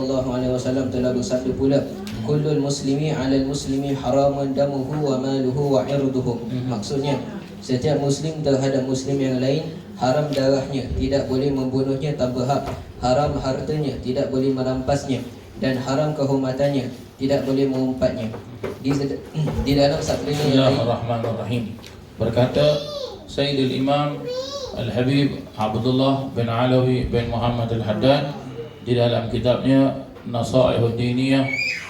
SAW telah bersabda pula, kullul muslimi 'alal muslimi haramun damuhu wa maluhu wa 'irduhu. Maksudnya, setiap muslim terhadap muslim yang lain haram darahnya, tidak boleh membunuhnya tanpa hak, haram hartanya, tidak boleh merampasnya, dan haram kehormatannya, tidak boleh mengumpatnya. Di dalam sabdanya yang lain, Bismillahirrahmanirrahim. Berkata Sayyidul Imam Al-Habib Abdullah bin Alawi bin Muhammad Al-Haddad di dalam kitabnya Nasaihud Diniyah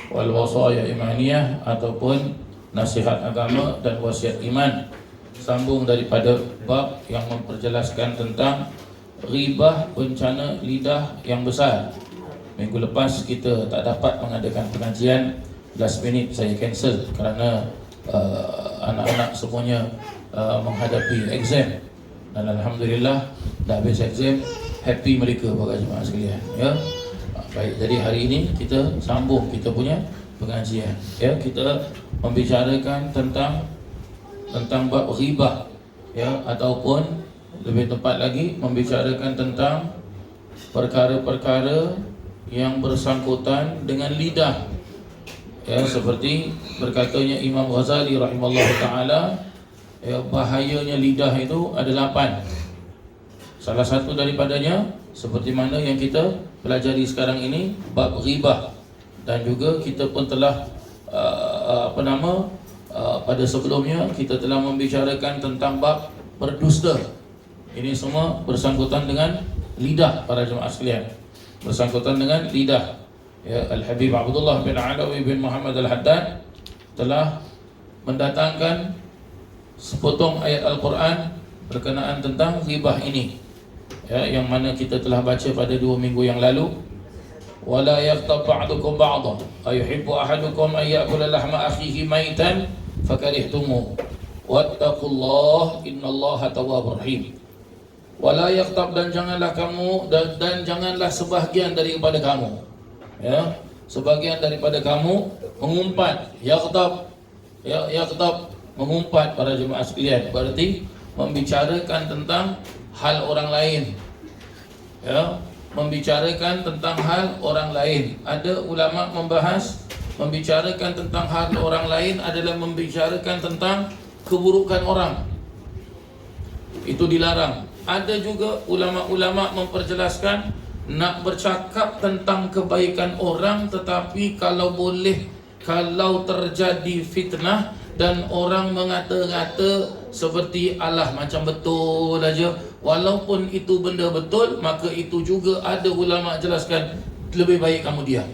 wal Wasaya Imaniyah, ataupun Nasihat Agama dan Wasiat Iman, sambung daripada bab yang memperjelaskan tentang ghibah, bencana lidah yang besar. Minggu lepas kita tak dapat mengadakan pengajian, last minute saya cancel kerana anak-anak semuanya menghadapi exam, dan alhamdulillah dah habis exam, happy mereka para jemaah sekalian, ya. Baik, jadi hari ini kita sambung kita punya pengajian, ya. Kita membicarakan tentang bab ghibah, ya, ataupun lebih tepat lagi membicarakan tentang perkara-perkara yang bersangkutan dengan lidah, ya, seperti berkatanya Imam Ghazali rahimahullah ta'ala, ya, bahayanya lidah itu ada 8. Salah satu daripadanya seperti mana yang kita pelajari sekarang ini, bab ghibah. Dan juga kita pun telah pada sebelumnya kita telah membicarakan tentang bab berdusta. Ini semua bersangkutan dengan lidah para jemaah sekalian, bersangkutan dengan lidah, ya. Al-Habib Abdullah bin Alawi bin Muhammad Al-Haddad telah mendatangkan sepotong ayat Al-Quran berkenaan tentang ghibah ini, ya, yang mana kita telah baca pada 2 minggu yang lalu. Wala yaghtab ba'dukum ba'dhan ayuhibbu ahadukum an ya'kula lahma akhihi maitan fakarihtumuh wattaqullaha innallaha tawwabur rahim. Wala yaghtab, dan janganlah kamu dan janganlah sebahagian daripada kamu, ya, sebagian daripada kamu mengumpat. Yaghtab, ya, yaghtab, mengumpat para jemaah sekalian, berarti membicarakan tentang hal orang lain, ya, membicarakan tentang hal orang lain. Ada ulama membahas membicarakan tentang hal orang lain adalah membicarakan tentang keburukan orang, itu dilarang. Ada juga ulama-ulama memperjelaskan nak bercakap tentang kebaikan orang, tetapi kalau boleh, kalau terjadi fitnah dan orang mengata-ngata seperti alah macam betul aja, walaupun itu benda betul, maka itu juga ada ulama jelaskan lebih baik kamu diam.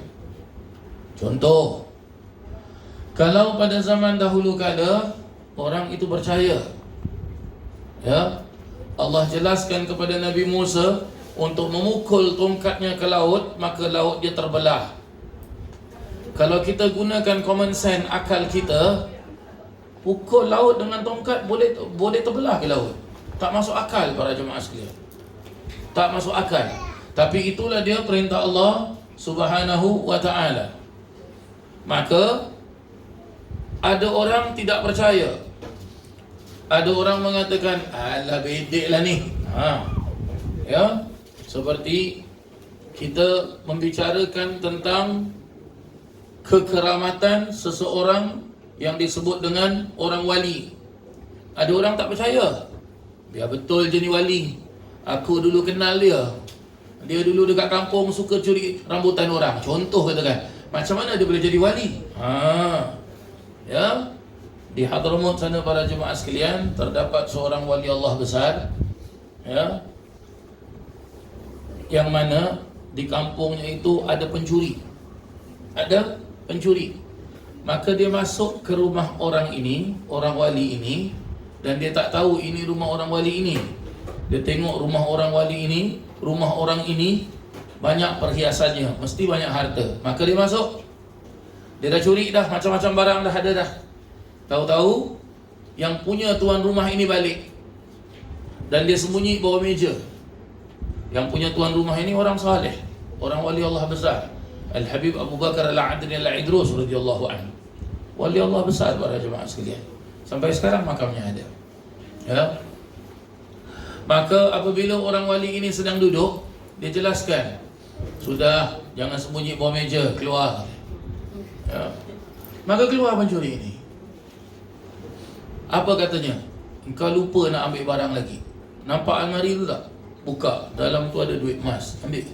Contoh, kalau pada zaman dahulu kala orang itu percaya, ya, Allah jelaskan kepada Nabi Musa untuk memukul tongkatnya ke laut, maka laut dia terbelah. Kalau kita gunakan common sense, akal kita, pukul laut dengan tongkat boleh terbelah ke laut. Tak masuk akal para jemaah sekalian, tak masuk akal. Tapi itulah dia perintah Allah Subhanahu wa ta'ala. Maka ada orang tidak percaya, ada orang mengatakan alah bedek lah ni, ya. Seperti kita membicarakan tentang kekeramatan seseorang yang disebut dengan orang wali. Ada orang tak percaya, biar betul je ni wali, aku dulu kenal dia, dia dulu dekat kampung suka curi rambutan orang, contoh katakan. Macam mana dia boleh jadi wali? Ya, di Hadramaut sana para jemaah sekalian, terdapat seorang wali Allah besar, ya, yang mana di kampungnya itu ada pencuri. Ada pencuri. Maka dia masuk ke rumah orang ini, orang wali ini, dan dia tak tahu ini rumah orang wali ini. Dia tengok rumah orang wali ini, rumah orang ini banyak perhiasannya, mesti banyak harta. Maka dia masuk, dia dah curi dah, macam-macam barang dah ada dah. Tahu-tahu yang punya tuan rumah ini balik, dan dia sembunyi bawah meja. Yang punya tuan rumah ini orang saleh, orang wali Allah besar, Al-Habib Abu Bakar Al-Adni Al-Idrus radhiyallahu anhu. Wali Allah besar para jemaah sekalian. Sampai sekarang makamnya ada, ya. Maka apabila orang wali ini sedang duduk, dia jelaskan, sudah jangan sembunyi bawah meja, keluar. Ya. Maka keluar pencuri ini. Apa katanya? Engkau lupa nak ambil barang lagi. Nampak almari tu tak? Buka, dalam tu ada duit emas. Ambil.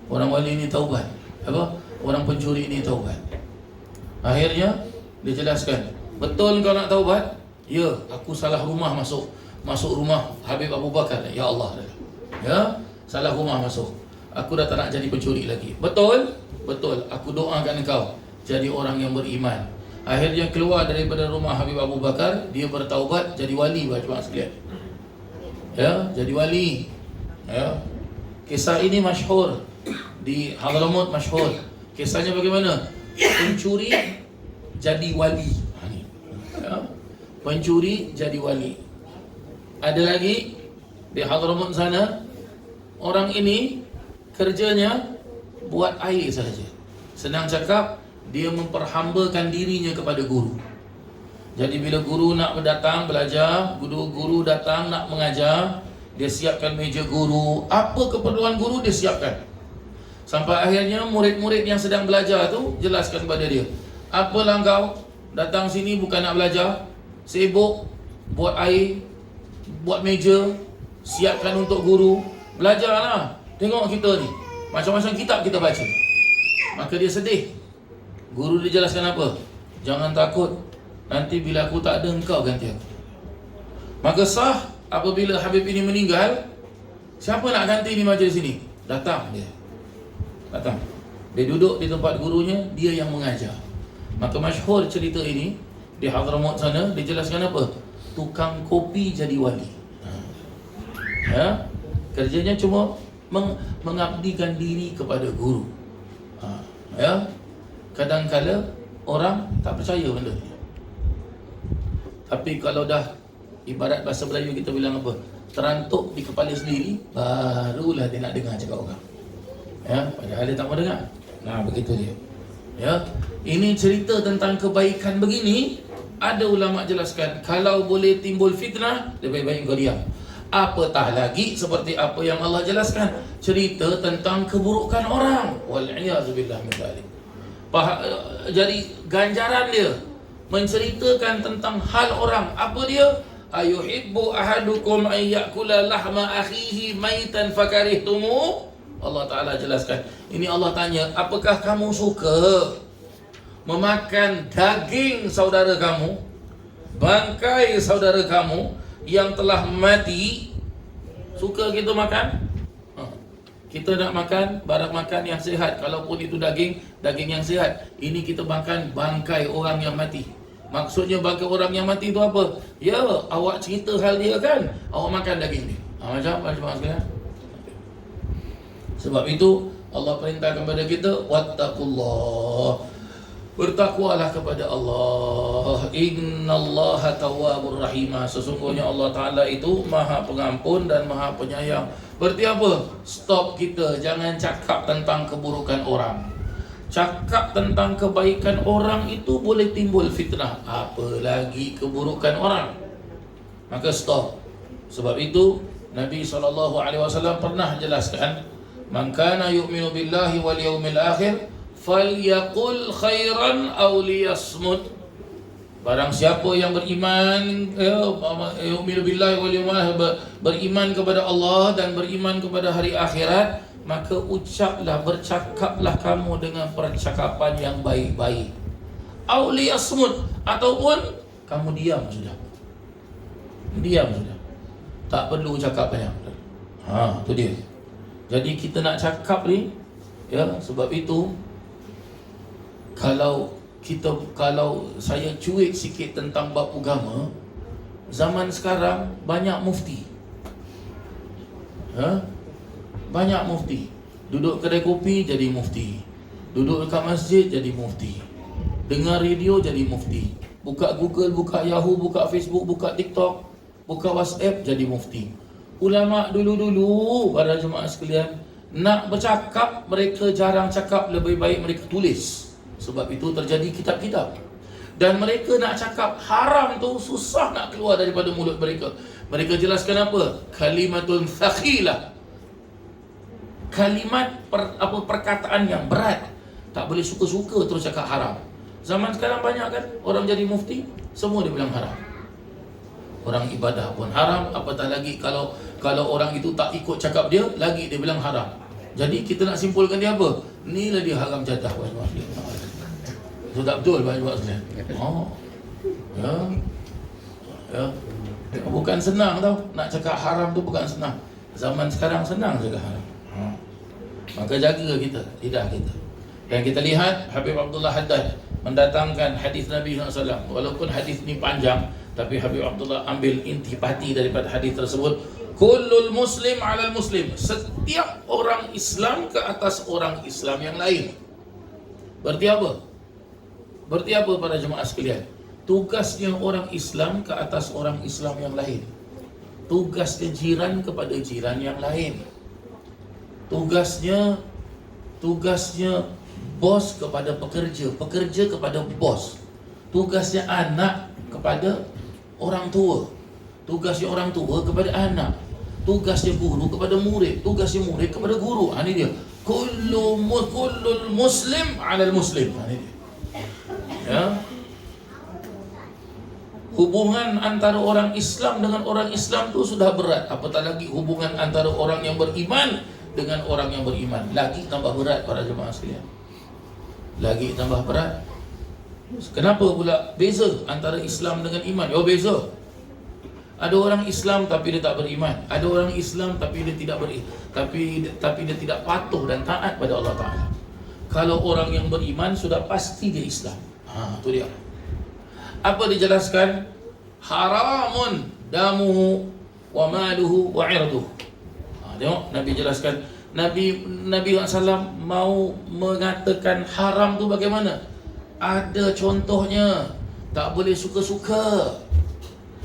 Orang wali ni taubat. Apa? Orang pencuri ni taubat. Akhirnya dia jelaskan, betul kau nak taubat? Ya, aku salah rumah masuk rumah Habib Abu Bakar. Ya Allah. Ya, salah rumah masuk. Aku dah tak nak jadi pencuri lagi. Betul? Betul. Aku doakan engkau jadi orang yang beriman. Akhirnya keluar daripada rumah Habib Abu Bakar, dia bertaubat jadi wali, jemaah sekalian. Ya, jadi wali. Ya. Kisah ini masyhur di Hadramaut, masyhur. Kisahnya bagaimana? Pencuri jadi wali. Ya. Pencuri jadi wali. Ada lagi di Hadramaut sana, orang ini kerjanya buat air saja. Senang cakap, dia memperhambakan dirinya kepada guru. Jadi bila guru nak datang belajar, guru datang nak mengajar, dia siapkan meja guru, apa keperluan guru dia siapkan. Sampai akhirnya murid-murid yang sedang belajar tu jelaskan kepada dia, apalah kau datang sini bukan nak belajar, sibuk buat air, buat meja, siapkan untuk guru. Belajarlah. Tengok kita ni, macam-macam kitab kita baca. Maka dia sedih. Guru dia jelaskan apa? Jangan takut, nanti bila aku tak ada, engkau ganti aku. Maka sah apabila Habib ini meninggal, siapa nak ganti di majlis ini? Datang dia. Datang. Dia duduk di tempat gurunya, dia yang mengajar. Maka masyhur cerita ini di Hadramaut sana, dijelaskan apa? Tukang kopi jadi wali. Ya? Kerjanya cuma mengabdikan diri kepada guru. Ya? Kadang-kala orang tak percaya benda ni. Tapi kalau dah, ibarat bahasa Melayu kita bilang apa? Terantuk di kepala sendiri, barulah dia nak dengar cakap orang. Ya, padahal dia tak mau dengar. Nah, begitu dia. Ya. Ini cerita tentang kebaikan begini, ada ulama jelaskan, kalau boleh timbul fitnah, lebih baik kau diam. Apatah lagi seperti apa yang Allah jelaskan, cerita tentang keburukan orang. Wal-iyazubillah min dzalik. Jadi ganjaran dia menceritakan tentang hal orang. Apa dia? Ayuhibbu ahadukum an ya'kula lahma akhihi maitan fakarihtumu. Allah Ta'ala jelaskan. Ini Allah tanya, apakah kamu suka memakan daging saudara kamu, bangkai saudara kamu yang telah mati? Suka kita makan? Kita nak makan barang makan yang sihat. Kalaupun itu daging yang sihat. Ini kita makan bangkai orang yang mati. Maksudnya bangkai orang yang mati itu apa? Ya, awak cerita hal dia kan, awak makan daging dia. Macam sekalian. Sebab itu Allah perintahkan kepada kita, wattaqullah. Bertakwalah kepada Allah. Innallaha tawwabur rahim. Sesungguhnya Allah Ta'ala itu Maha Pengampun dan Maha Penyayang. Berarti apa? Stop kita, jangan cakap tentang keburukan orang. Cakap tentang kebaikan orang itu boleh timbul fitnah, apalagi keburukan orang. Maka stop. Sebab itu Nabi SAW pernah jelaskan, man kana yu'minu billahi wal yawmil akhir falyaqul khairan aw liyasmut. Barang siapa yang beriman, yu'minu billahi wal yawmil akhir, beriman kepada Allah dan beriman kepada hari akhirat, maka ucaplah, bercakaplah kamu dengan percakapan yang baik-baik. Aw liyasmut, ataupun kamu diam sudah. Diam sudah. Tak perlu cakap banyak. Itu dia. Jadi kita nak cakap ni, ya, sebab itu kalau saya cuit sikit tentang bab agama, zaman sekarang banyak mufti. Banyak mufti. Duduk kedai kopi jadi mufti. Duduk dekat masjid jadi mufti. Dengar radio jadi mufti. Buka Google, buka Yahoo, buka Facebook, buka TikTok, buka WhatsApp jadi mufti. Ulama dulu-dulu, para jemaah sekalian, nak bercakap mereka jarang cakap, lebih baik mereka tulis. Sebab itu terjadi kitab-kitab. Dan mereka nak cakap haram tu susah nak keluar daripada mulut mereka. Mereka jelaskan apa? Kalimatun thaqilah. perkataan yang berat. Tak boleh suka-suka terus cakap haram. Zaman sekarang banyak kan orang jadi mufti, semua dia bilang haram. Orang ibadah pun haram, apatah lagi kalau orang itu tak ikut cakap dia, lagi dia bilang haram. Jadi kita nak simpulkan dia apa? Inilah dia haram jadah. Itu tak betul Pak sekalian. Oh. Ya. Bukan senang tau. Nak cakap haram tu bukan senang. Zaman sekarang senang cakap haram. Maka jaga kita, lidah kita. Dan kita lihat Habib Abdullah Haddad mendatangkan hadis Nabi SAW. Walaupun hadis ni panjang, tapi Habib Abdullah ambil intipati daripada hadis tersebut. Kullul muslim alal muslim. Setiap orang Islam ke atas orang Islam yang lain. Berarti apa? Berarti apa para jemaah sekalian? Tugasnya orang Islam ke atas orang Islam yang lain. Tugasnya jiran kepada jiran yang lain. Tugasnya bos kepada pekerja, pekerja kepada bos. Tugasnya anak kepada orang tua. Tugasnya orang tua kepada anak. Tugasnya guru kepada murid. Tugasnya murid kepada guru. Ini dia. Kullul muslim 'alal muslim. Ini dia. Ya. Hubungan antara orang Islam dengan orang Islam tu sudah berat. Apatah lagi hubungan antara orang yang beriman dengan orang yang beriman. Lagi tambah berat para jemaah sekalian. Lagi tambah berat. Kenapa pula beza antara Islam dengan iman? Ya beza. Ada orang Islam tapi dia tak beriman. Ada orang Islam tapi dia tidak tapi dia tidak patuh dan taat pada Allah Taala. Kalau orang yang beriman sudah pasti dia Islam. Itu dia. Apa dijelaskan? Haramun damuhu wa maluhu wa irduhu. Tengok Nabi jelaskan. Nabi SAW mau mengatakan haram tu bagaimana? Ada contohnya. Tak boleh suka-suka.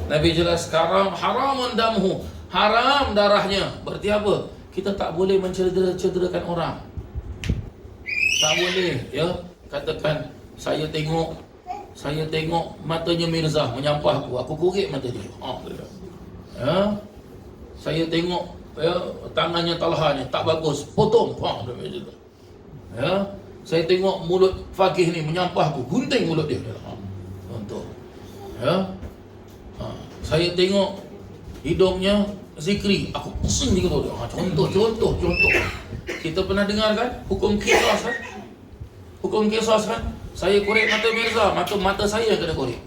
Nabi jelas haramun damuhu, haram darahnya. Berarti apa? Kita tak boleh mencederakan orang. Tak boleh, ya. Katakan saya tengok matanya Mirza menyampah aku korek mata dia. Ya. Saya tengok tangannya Talha ni tak bagus, potong. Ya. Saya tengok mulut Faqih ni menyampah aku, gunting mulut dia. Contoh. Ya. Saya tengok hidungnya Zikri, aku pusing dia tu. Contoh. Kita pernah dengar kan hukum qisas kan? Hukum qisas kan? Saya korek mata Mirza, mata saya yang kena korek.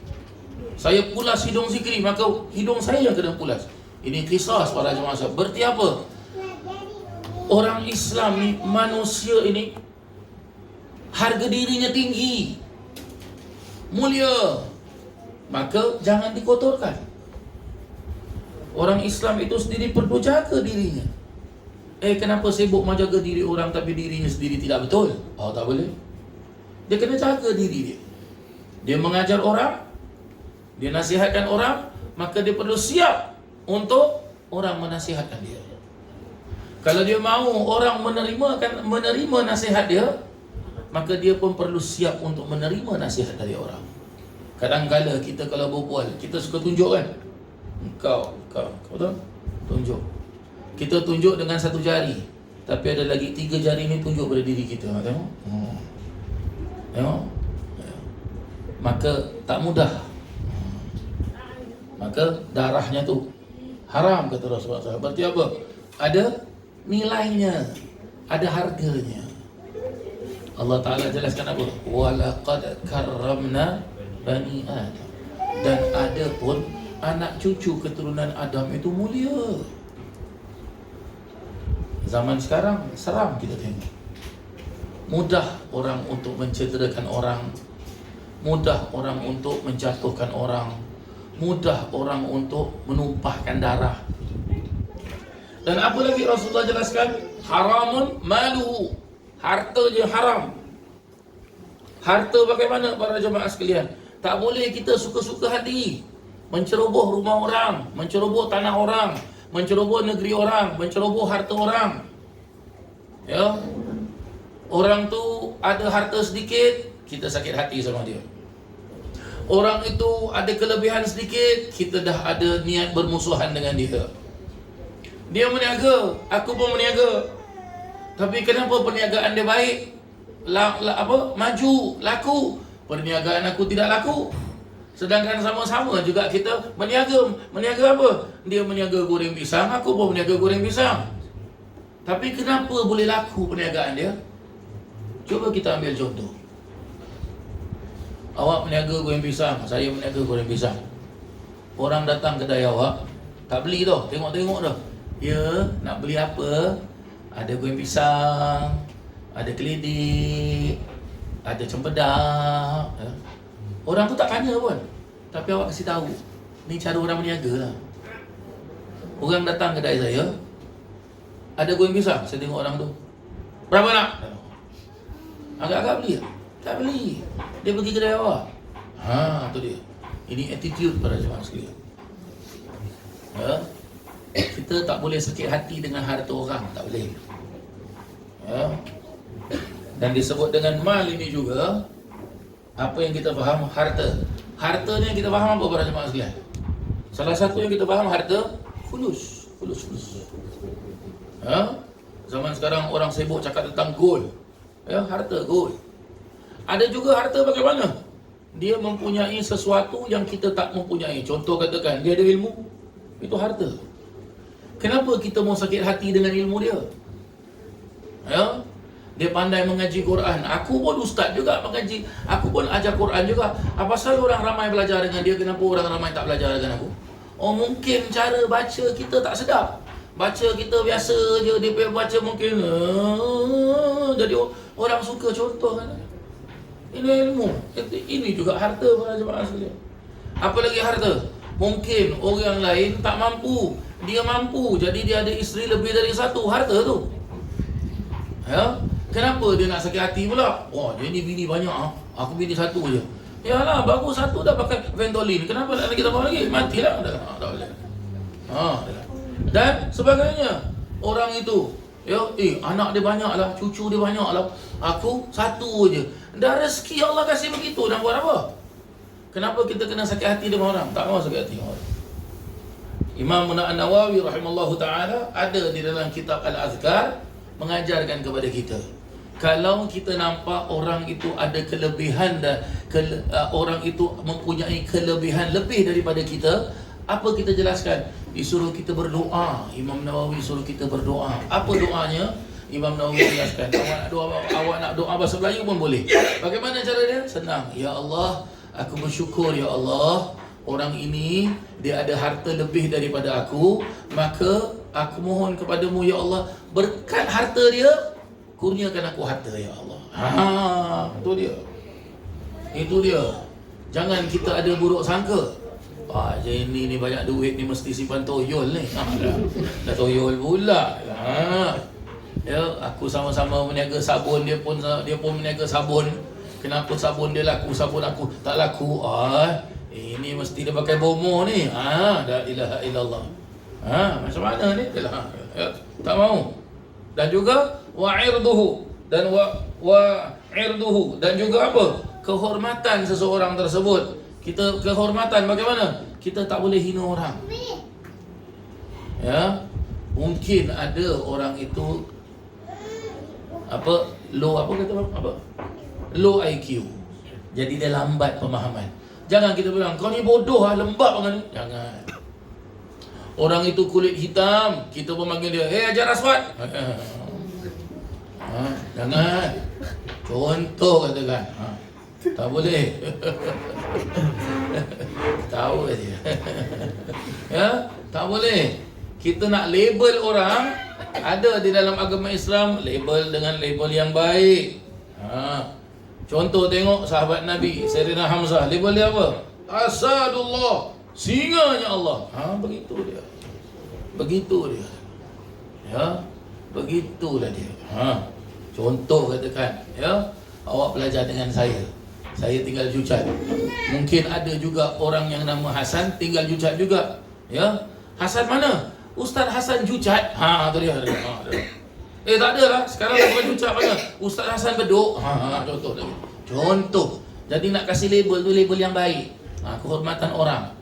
Saya pulas hidung Zikri, maka hidung saya yang kena pulas. Ini qisas para jemaah. Berarti apa? Orang Islam ni, manusia ini harga dirinya tinggi, mulia, maka jangan dikotorkan. Orang Islam itu sendiri perlu jaga dirinya. Kenapa sibuk menjaga diri orang tapi dirinya sendiri tidak betul? Tak boleh. Dia kena jaga diri dia. Dia mengajar orang, dia nasihatkan orang, maka dia perlu siap untuk orang menasihatkan dia. Kalau dia mahu orang menerima nasihat dia, maka dia pun perlu siap untuk menerima nasihat dari orang. Kadang-kala kita kalau berbual, kita suka tunjuk kan? Kau betul? Tunjuk. Kita tunjuk dengan satu jari, tapi ada lagi 3 jari ni tunjuk pada diri kita. Tengok. Tengok. Maka tak mudah. Maka darahnya tu haram kata Rasulullah SAW. Berarti apa? Ada nilainya, ada harganya. Allah Ta'ala jelaskan apa? Walaqad karramna bani Adam. Dan ada pun anak cucu keturunan Adam itu mulia. Zaman sekarang seram kita tengok. Mudah orang untuk mencederakan orang, mudah orang untuk menjatuhkan orang, mudah orang untuk menumpahkan darah. Dan apa lagi Rasulullah jelaskan? Haramun maluhu, harta je haram. Harta bagaimana para jemaah sekalian? Tak boleh kita suka-suka hati menceroboh rumah orang, menceroboh tanah orang, menceroboh negeri orang, menceroboh harta orang. Ya. Orang tu ada harta sedikit, kita sakit hati sama dia. Orang itu ada kelebihan sedikit, kita dah ada niat bermusuhan dengan dia. Dia meniaga, aku pun meniaga. Tapi kenapa perniagaan dia baik? Maju, laku. Perniagaan aku tidak laku. Sedangkan sama-sama juga kita berniaga. Berniaga apa? Dia berniaga goreng pisang, aku pun berniaga goreng pisang. Tapi kenapa boleh laku perniagaan dia? Cuba kita ambil contoh. Awak berniaga goreng pisang, saya berniaga goreng pisang. Orang datang kedai awak, tak beli tau, tengok-tengok dah. Ya, nak beli apa? Ada goreng pisang, ada keledek, ada cempedak. Orang tu tak tanya pun. Tapi awak kasih tahu. Ni cara orang berniaga lah. Orang datang kedai saya, ada goreng pisang, saya tengok orang tu. Berapa nak? Agak-agak beli tak? Tak beli. Dia pergi kedai awak. Tu dia. Ini attitude para jemaah sekalian. Ya. Kita tak boleh sakit hati dengan harta orang, tak boleh. Ya. Dan disebut dengan mal ini juga, apa yang kita faham harta. Harta ni yang kita faham apa para jemaah sekalian? Salah satu yang kita faham harta, fulus. Ya. Zaman sekarang orang sibuk cakap tentang gold. Ya, harta gold. Ada juga harta bagaimana? Dia mempunyai sesuatu yang kita tak mempunyai. Contoh katakan, dia ada ilmu. Itu harta. Kenapa kita mau sakit hati dengan ilmu dia? Ya? Dia pandai mengaji Quran. Aku pun ustaz juga mengaji. Aku pun ajar Quran juga. Apa pasal orang ramai belajar dengan dia? Kenapa orang ramai tak belajar dengan aku? Oh, mungkin cara baca kita tak sedap. Baca kita biasa je. Dia baca mungkin jadi orang suka. Contoh kan. Ini ilmu. Ini juga harta para jemaah sekalian. Apa lagi harta? Mungkin orang lain tak mampu. Dia mampu. Jadi dia ada isteri lebih dari satu. Harta tu. Ya? Kenapa dia nak sakit hati pula? Wah, dia ni bini banyak. Aku bini satu je. Yalah, bagus satu dah pakai Ventolin. Kenapa nak lagi tambah lagi? Matilah. Tak boleh. Dan sebagainya. Orang itu, ya, anak dia banyak lah, cucu dia banyak lah. Aku satu je. Dah rezeki Allah kasih begitu. Nak buat apa? Kenapa kita kena sakit hati dengan orang? Tak mahu sakit hati dengan orang. Imam An-Nawawi rahimallahu ta'ala ada di dalam kitab Al-Azkar mengajarkan kepada kita, kalau kita nampak orang itu ada kelebihan dan orang itu mempunyai kelebihan lebih daripada kita, apa kita jelaskan? Disuruh kita berdoa. Imam Nawawi suruh kita berdoa. Apa doanya? Imam Nawawi jelaskan, awak nak doa bahasa Melayu pun boleh. Bagaimana cara dia? Senang. Ya Allah, aku bersyukur ya Allah, orang ini dia ada harta lebih daripada aku, maka aku mohon kepadamu ya Allah, berkat harta dia, kurniakan aku harta ya Allah. Itu dia. Itu dia. Jangan kita ada buruk sangka. Jenny ni banyak duit ni mesti simpan toyol ni. Dah toyol pula. Ya, aku sama-sama meniaga sabun, dia pun meniaga sabun. Kenapa sabun dia laku, sabun aku tak laku? Ini mesti dia pakai bomo ni. La ilaha illallah. Macam mana ni? Tak mau. Dan juga wa'irduhu, dan wa'irduhu, dan juga apa? Kehormatan seseorang tersebut. Kita kehormatan bagaimana? Kita tak boleh hina orang. Ya. Mungkin ada orang itu low IQ. Jadi dia lambat pemahaman. Jangan kita bilang kau ni bodoh lembab banget. Jangan. Orang itu kulit hitam, kita pun panggil dia, Hajar Aswad. Jangan. Contoh katakan. Tak boleh. Tahu dia. Ya, tak boleh. Kita nak label orang, ada di dalam agama Islam label dengan label yang baik. Contoh tengok sahabat Nabi Sayyidina Hamzah, label dia apa? Asadullah, singanya Allah. Begitu dia. Begitu dia. Ya, begitulah dia. Contoh katakan, ya, awak belajar dengan saya. Saya tinggal Jucat. Mungkin ada juga orang yang nama Hasan tinggal Jucat juga. Ya. Hasan mana? Ustaz Hasan Jucat. Tu dia. Tak ada lah. Sekarang bukan Jucat mana? Ustaz Hasan Bedok. Contoh lagi. Contoh. Jadi nak kasih label tu label yang baik. Kehormatan orang.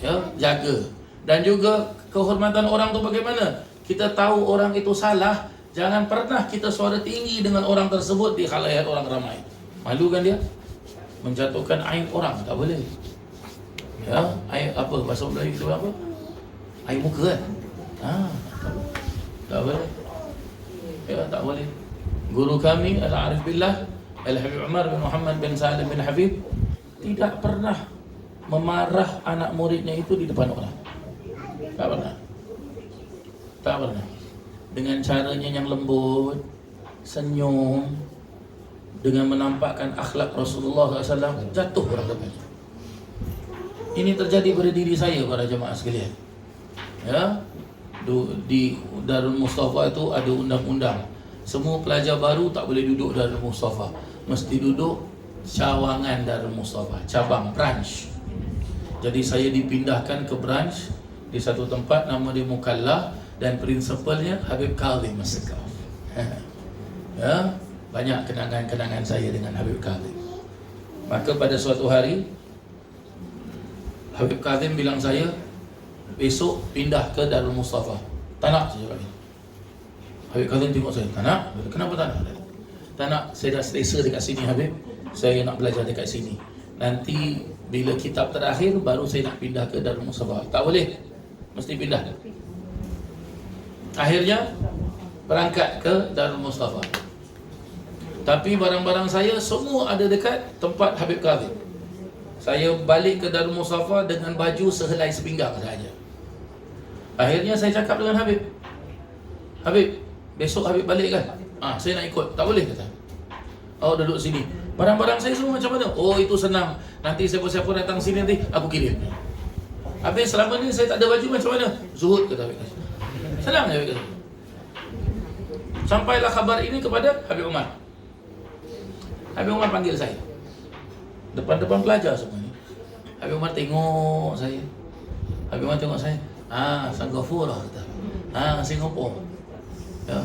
Ya, jaga. Dan juga kehormatan orang tu bagaimana? Kita tahu orang itu salah, Jangan pernah kita suara tinggi dengan orang tersebut di khalayak orang ramai. Malu kan dia? Menjatuhkan aib orang, tak boleh. Ya, aib apa? Bahasa Melayu itu apa? Aib muka kan? Tak boleh. Ya, tak boleh. Guru kami Al-Arif Billah Al-Habib Umar bin Muhammad bin Salim bin Habib tidak pernah memarah anak muridnya itu di depan orang. Tak pernah. Tak pernah. Dengan caranya yang lembut, senyum, dengan menampakkan akhlak Rasulullah SAW, jatuh orang depan. Ini terjadi pada diri saya, para jemaah sekalian. Ya, di Darul Mustafa itu ada undang-undang. Semua pelajar baru tak boleh duduk Darul Mustafa, mesti duduk cawangan Darul Mustafa, cabang, branch. Jadi saya dipindahkan ke branch di satu tempat, nama dia Mukallah, dan prinsipalnya Habib Kazim As-Sakaf. Ya, banyak kenangan-kenangan saya dengan Habib Kazim. Maka pada suatu hari Habib Kazim bilang saya, besok pindah ke Darul Mustafa. Tak nak, saya cakap. Habib Kazim tengok saya, tak nak? Kenapa tak nak? Tak nak, saya dah selesa dekat sini Habib, saya nak belajar dekat sini. Nanti bila kitab terakhir baru saya nak pindah ke Darul Mustafa. Tak boleh, mesti pindah. Akhirnya berangkat ke Darul Mustafa. Tapi barang-barang saya semua ada dekat tempat Habib Kazim. Saya balik ke Darul Mustafa dengan baju sehelai sepinggang sahaja. Akhirnya saya cakap dengan Habib, Habib, besok Habib balik kan? Saya nak ikut. Tak boleh kata. Oh, duduk sini. Barang-barang saya semua macam mana? Oh, itu senang. Nanti siapa-siapa datang sini nanti aku kirim. Habis selama ni saya tak ada baju macam mana? Zuhud kata Habib. Senang Habib kata. Sampailah khabar ini kepada Habib Umar. Habib Umar panggil saya. Depan-depan pelajar semua ni. Habib Umar tengok saya. Habib Umar tengok saya. Singapura kata. Singapura. Ya.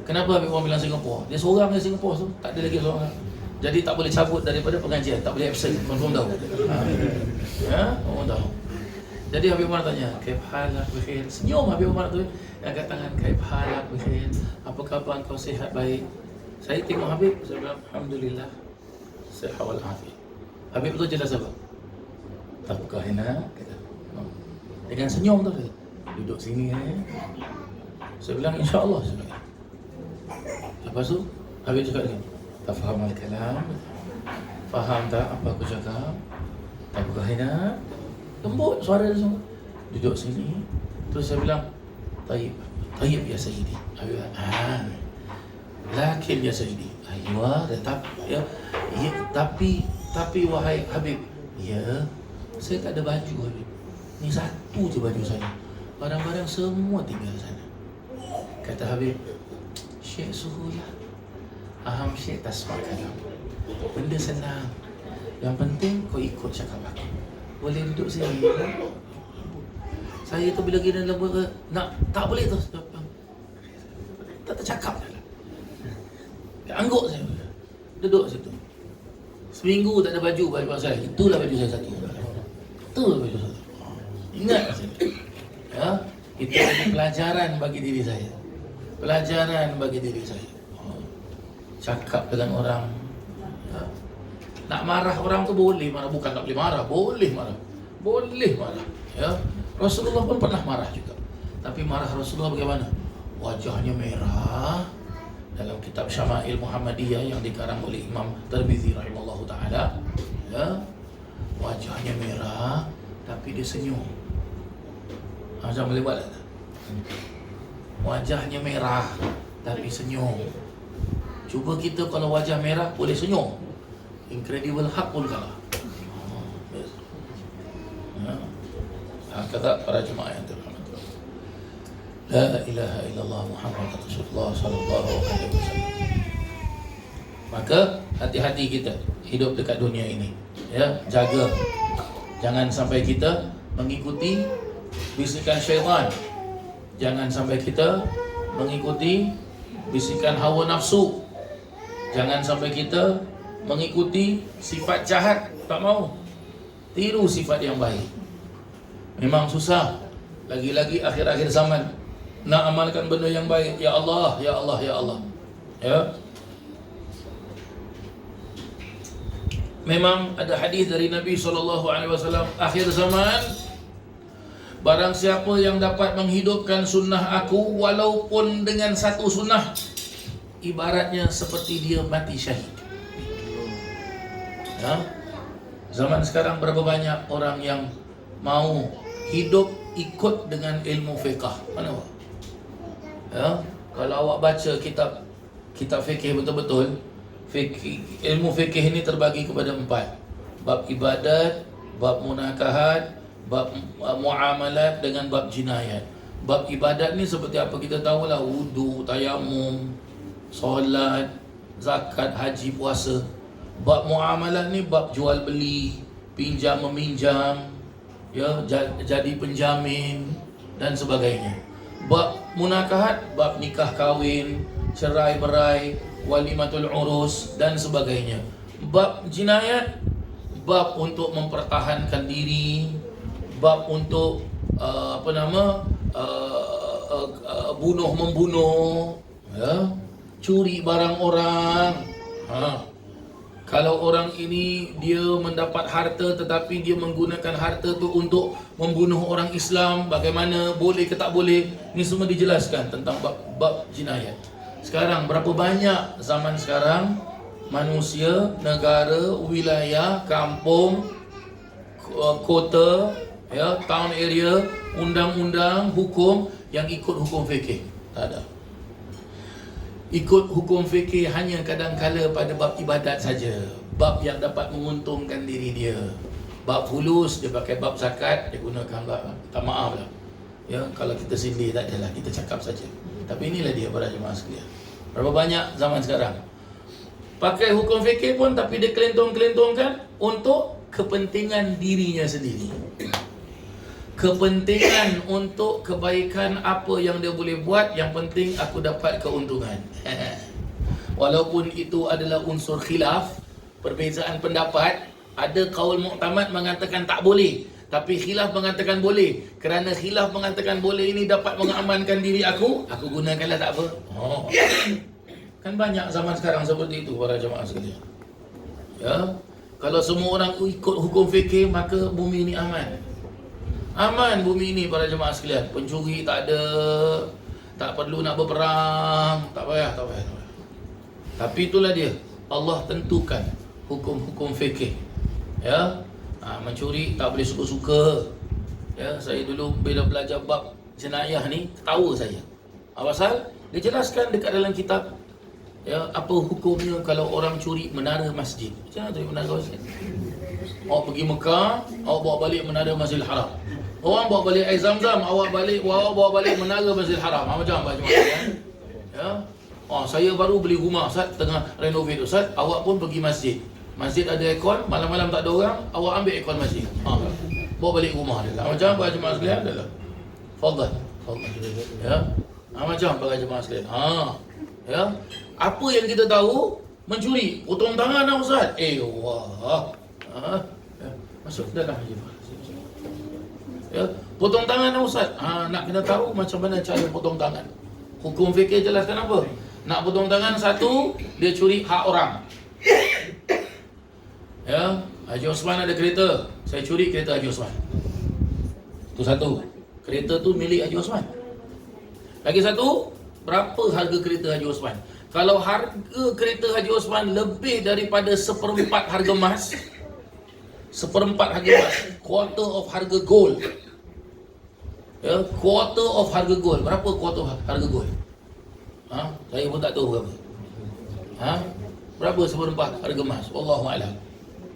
Kenapa Habib Umar bilang Singapura? Dia seorang di Singapura tu, tak ada lagi seorang. Jadi tak boleh cabut daripada pengajian, tak boleh absent, confirm tahu. Ya, confirm tahu. Jadi Habib Umar tanya, "Kaif halak bikhair?" Senyum Habib Umar tu, angkat tangan, "Kaif halak bikhair? Apa khabar kau, sihat baik?" Saya tengok Habib, saya bilang, "Alhamdulillah, sihat wal afiat." Habib tu jelas apa? Tak buka hina, kata. Dengan senyum tu, duduk sini Saya bilang, "InsyaAllah." Lepas tu Habib cakap lagi, "Tak faham al-kalam? Faham tak apa aku cakap? Tak buka hina." Lembut suara dia semua. Duduk sini. Terus saya bilang, "Tayyib, tayyib ya Sayyidi." Habib bilang, "Lakin ya Sayyidi." Aywa, tapi wahai Habib, ya, saya tak ada baju Habib. Ni satu je baju saya. Barang-barang semua tinggal sana. Kata Habib, "Syekh suhulah. Aham Syekh tasma kalam. Benda senang. Yang penting kau ikut cakap aku. Boleh duduk sini." Saya tu bila gini nak tak boleh tu. Tak tercakap dah. Angguk saya. Duduk situ. Seminggu tak ada baju saya. Itulah baju saya satu. Itulah baju saya. Ingat saya. Ya, itu adalah pelajaran bagi diri saya. Pelajaran bagi diri saya. Cakap dengan orang. Ya. Nak marah orang tu boleh marah, bukan tak boleh marah, boleh marah. Boleh marah. Ya. Rasulullah pun pernah marah juga. Tapi marah Rasulullah bagaimana? Wajahnya merah. Dalam kitab Syama'il Muhammadiyah yang dikarang oleh Imam Tirmizi rahimallahu taala, ya, wajahnya merah tapi dia senyum. Macam boleh buat tak? Wajahnya merah tapi senyum. Cuba kita kalau wajah merah boleh senyum. Incredible Hulk pun kalah. Kata para jemaah yang terhormat. La ilaha illallah Muhammad Rasulullah sallallahu alaihi wasallam. Maka hati-hati kita hidup dekat dunia ini. Ya, jaga. Jangan sampai kita mengikuti bisikan syaitan. Jangan sampai kita mengikuti bisikan hawa nafsu. Jangan sampai kita mengikuti sifat jahat, tak mau. Tiru sifat yang baik. Memang susah. Lagi-lagi akhir-akhir zaman. nak amalkan benda yang baik. Ya Allah, ya Allah, ya Allah. Ya. Memang ada hadis dari Nabi SAW, akhir zaman, barang siapa yang dapat menghidupkan sunnah aku walaupun dengan satu sunnah, ibaratnya seperti dia mati syahid. Ya. Zaman sekarang berapa banyak orang yang mau hidup ikut dengan ilmu fiqh? Mana awak? Ya, kalau awak baca kitab fikih betul-betul, ilmu fikih ini terbagi kepada 4. Bab ibadat, bab munakahat, bab muamalat dengan bab jinayat. Bab ibadat ni seperti apa kita tahulah, wudu, tayamum, solat, zakat, haji, puasa. Bab muamalat ni bab jual beli, pinjam meminjam, ya, jadi penjamin dan sebagainya. Bab munakahat, bab nikah kahwin, cerai berai, walimatul urus dan sebagainya. Bab jinayat, bab untuk mempertahankan diri, bab untuk bunuh membunuh, ya, curi barang orang. Kalau orang ini dia mendapat harta tetapi dia menggunakan harta tu untuk membunuh orang Islam, bagaimana, boleh ke tak boleh? Ni semua dijelaskan tentang bab jinayat. Sekarang berapa banyak zaman sekarang manusia, negara, wilayah, kampung, kota, ya, town area, undang-undang, hukum yang ikut hukum fikih? Tak ada. Ikut hukum fikih hanya kadang-kala pada bab ibadat saja, bab yang dapat menguntungkan diri dia. Bab fulus dia pakai bab zakat, dia gunakan bab, tak maaf lah, ya, kalau kita sindir tak adalah, kita cakap saja. Tapi inilah dia para jemaah sekalian. Berapa banyak zaman sekarang pakai hukum fikih pun tapi dia kelentong-kelentongkan untuk kepentingan dirinya sendiri, kepentingan untuk kebaikan apa yang dia boleh buat, yang penting aku dapat keuntungan. Walaupun itu adalah unsur khilaf, perbezaan pendapat. Ada kaul muktamad mengatakan tak boleh, tapi khilaf mengatakan boleh. Kerana khilaf mengatakan boleh ini dapat mengamankan diri aku gunakanlah, tak apa. Kan banyak zaman sekarang seperti itu para jemaah sekalian. Ya, kalau semua orang ikut hukum fikih, maka bumi ini aman. Aman bumi ini para jemaah sekalian. Pencuri tak ada, tak perlu nak berperang, tak payah. Tapi itulah dia, Allah tentukan hukum-hukum fikih. Ya, mencuri tak boleh suka-suka. Ya, saya dulu bila belajar bab jenayah ni, ketawa saya. Pasal dia jelaskan dekat dalam kitab, ya, apa hukumnya kalau orang curi menara masjid. Macam mana curi menara masjid? Awak pergi Mekah, awak bawa balik menara Masjidil Haram. Orang bawa balik air Zam-Zam, awak bawa balik menara Masjidil Haram. Macam apa kan? Ya. Saya baru beli rumah, Ustaz, tengah renovate, Ustaz. Awak pun pergi masjid. Masjid ada aircon, malam-malam tak ada orang, awak ambil aircon masjid. Bawa balik rumah dia lah. Macam apa jemaah sekalian? Adalah. Fadhal. Ya. Macam apa jemaah sekalian? Ya. Apa yang kita tahu? Mencuri, potong tangan lah, Ustaz. Wah. Ya. Masuk dalam je. Ya, potong tangan lah, Ustaz. Nak kena tahu macam mana cara potong tangan. Hukum fikih jelaskan apa? Nak potong tangan, satu, dia curi hak orang. Ya, Haji Osman ada kereta, saya curi kereta Haji Osman. Itu satu. Kereta tu milik Haji Osman. Lagi satu, berapa harga kereta Haji Osman? Kalau harga kereta Haji Osman lebih daripada 1/4 harga emas, 1/4 harga emas, quarter of harga gold. Ya, quarter of harga gold. Berapa quarter harga gold? Saya pun tak tahu berapa. Berapa 1/4 harga emas? Wallahu a'lam.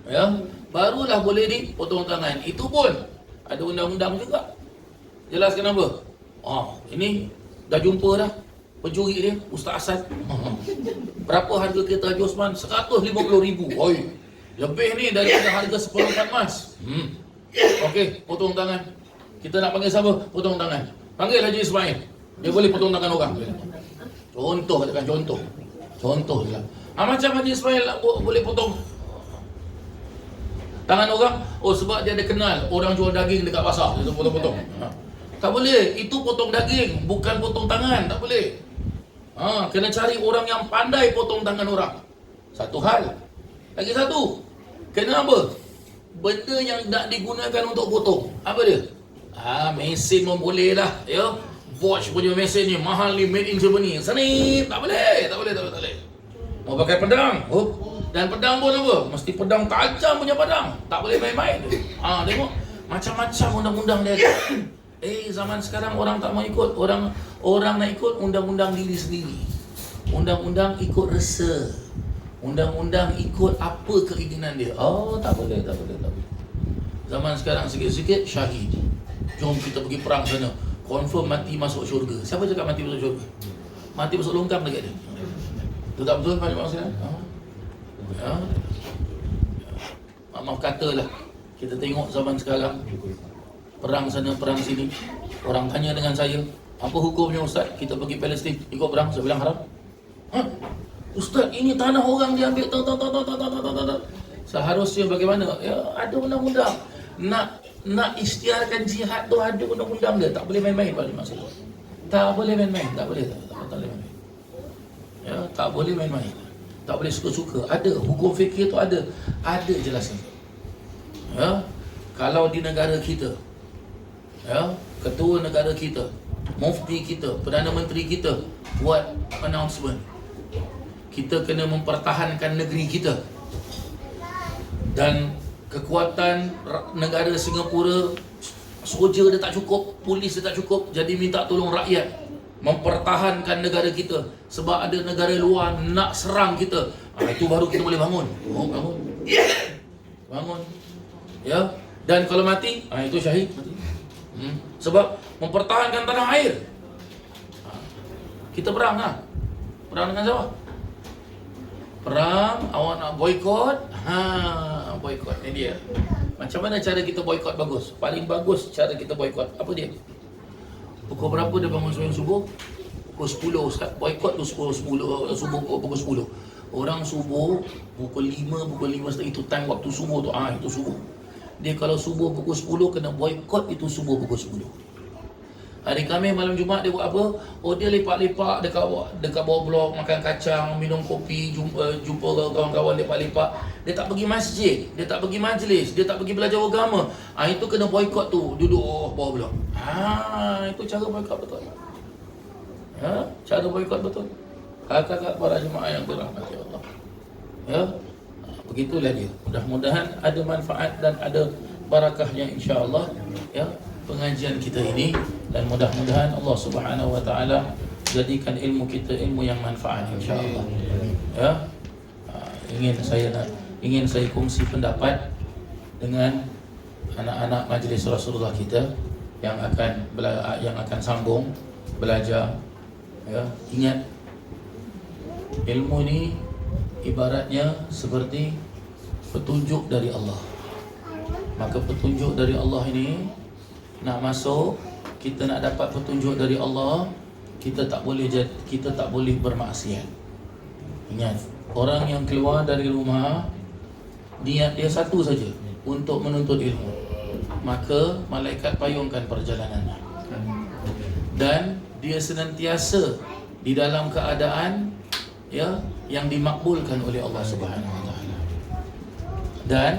Ya, barulah boleh dipotong tangan. Itu pun ada undang-undang juga. Jelaskan apa? Ini dah jumpa dah pencuri dia, Ustaz Asad. Berapa harga kereta Haji Osman? 150,000. Oi, lebih ni daripada harga 1/4 emas. Okey, potong tangan. Kita nak panggil siapa? Potong tangan. Panggil Haji Ismail. Dia boleh potong tangan orang. Contoh, katakan contoh. Contoh je lah. Macam Haji Ismail boleh potong tangan orang? Sebab dia ada kenal orang jual daging dekat pasar. Dia potong-potong. Tak boleh. Itu potong daging, bukan potong tangan. Tak boleh. Kena cari orang yang pandai potong tangan orang. Satu hal. Lagi satu, kena apa? Benda yang nak digunakan untuk potong. Apa dia? Mesin pun boleh lah, ya. Bosch punya mesin ni mahal ni, made in Germany. Seni, tak boleh. Mau pakai pedang. Dan pedang pun apa? Mesti pedang tajam punya pedang. Tak boleh main-main. Tengok macam-macam undang-undang dia ada. Zaman sekarang orang tak mau ikut. Orang nak ikut undang-undang diri sendiri. Undang-undang ikut rasa. Undang-undang ikut apa keinginan dia. Tak boleh. Zaman sekarang sikit-sikit syahid. Jom kita pergi perang sana. Confirm mati masuk syurga. Siapa cakap mati masuk syurga? Mati masuk longkang dekat dia. Itu tak betul Pak Jemaah sekalian? Maaf katalah, kita tengok zaman sekarang, perang sana, perang sini. Orang tanya dengan saya, apa hukumnya Ustaz? Kita pergi Palestin, ikut perang. Saya bilang haram. Ustaz, ini tanah orang diambil. Seharusnya bagaimana? Ya, ada undang-undang. Nak isytiharkan jihad tu ada undang-undang dia. Tak boleh main-main Pak Jemaah sekalian. Tak boleh main-main. Tak boleh main-main. Ya, tak boleh main-main. Tak boleh suka-suka. Ada hukum fikir tu ada jelasnya. Ya, kalau di negara kita, ya, ketua negara kita, mufti kita, perdana menteri kita buat announcement, kita kena mempertahankan negeri kita. Dan kekuatan negara Singapura, soldier dia tak cukup, polis dia tak cukup, jadi minta tolong rakyat mempertahankan negara kita. Sebab ada negara luar nak serang kita. Itu baru kita boleh bangun. Bangun. Ya. Dan kalau mati, itu syahid mati. Sebab mempertahankan tanah air. Kita perang lah. Perang dengan siapa? Perang, awak nak boykot. Boykot ni dia. Macam mana cara kita boykot bagus? Paling bagus cara kita boykot. Apa dia? Pukul berapa dia bangun sembahyang subuh? Pukul 10 Ustaz. Boykot tu subuh pukul 10. Orang subuh pukul 5 setengah itu time waktu subuh tu. Itu subuh. Dia kalau subuh pukul 10 kena boykot itu subuh pukul 10. Hari Khamis malam Jumaat dia buat apa? Dia lepak-lepak dekat bawah blok, makan kacang, minum kopi, jumpa kawan-kawan lepak-lepak. Dia tak pergi masjid, dia tak pergi majlis, dia tak pergi belajar agama. Itu kena boykot tu, duduk bawah blok. Itu cara boykot betul. Cara boykot betul. Kakak-kakak para jemaah yang dirahmati Allah. Ya. Begitulah dia. Mudah-mudahan ada manfaat dan ada barakahnya insya-Allah, ya, pengajian kita ini, dan mudah-mudahan Allah Subhanahu wa taala jadikan ilmu kita ilmu yang manfaat insya-Allah. Ya. Ingin saya kongsi pendapat dengan anak-anak majlis Rasulullah kita yang akan sambung belajar. Ya, ingat ilmu ni ibaratnya seperti petunjuk dari Allah. Maka petunjuk dari Allah ini nak masuk, kita nak dapat petunjuk dari Allah, kita tak boleh bermaksiat. Ingat, orang yang keluar dari rumah niat dia satu saja, untuk menuntut ilmu, maka malaikat payungkan perjalanannya. Dan dia senantiasa di dalam keadaan, ya, yang dimakbulkan oleh Allah Subhanahu wa taala. Dan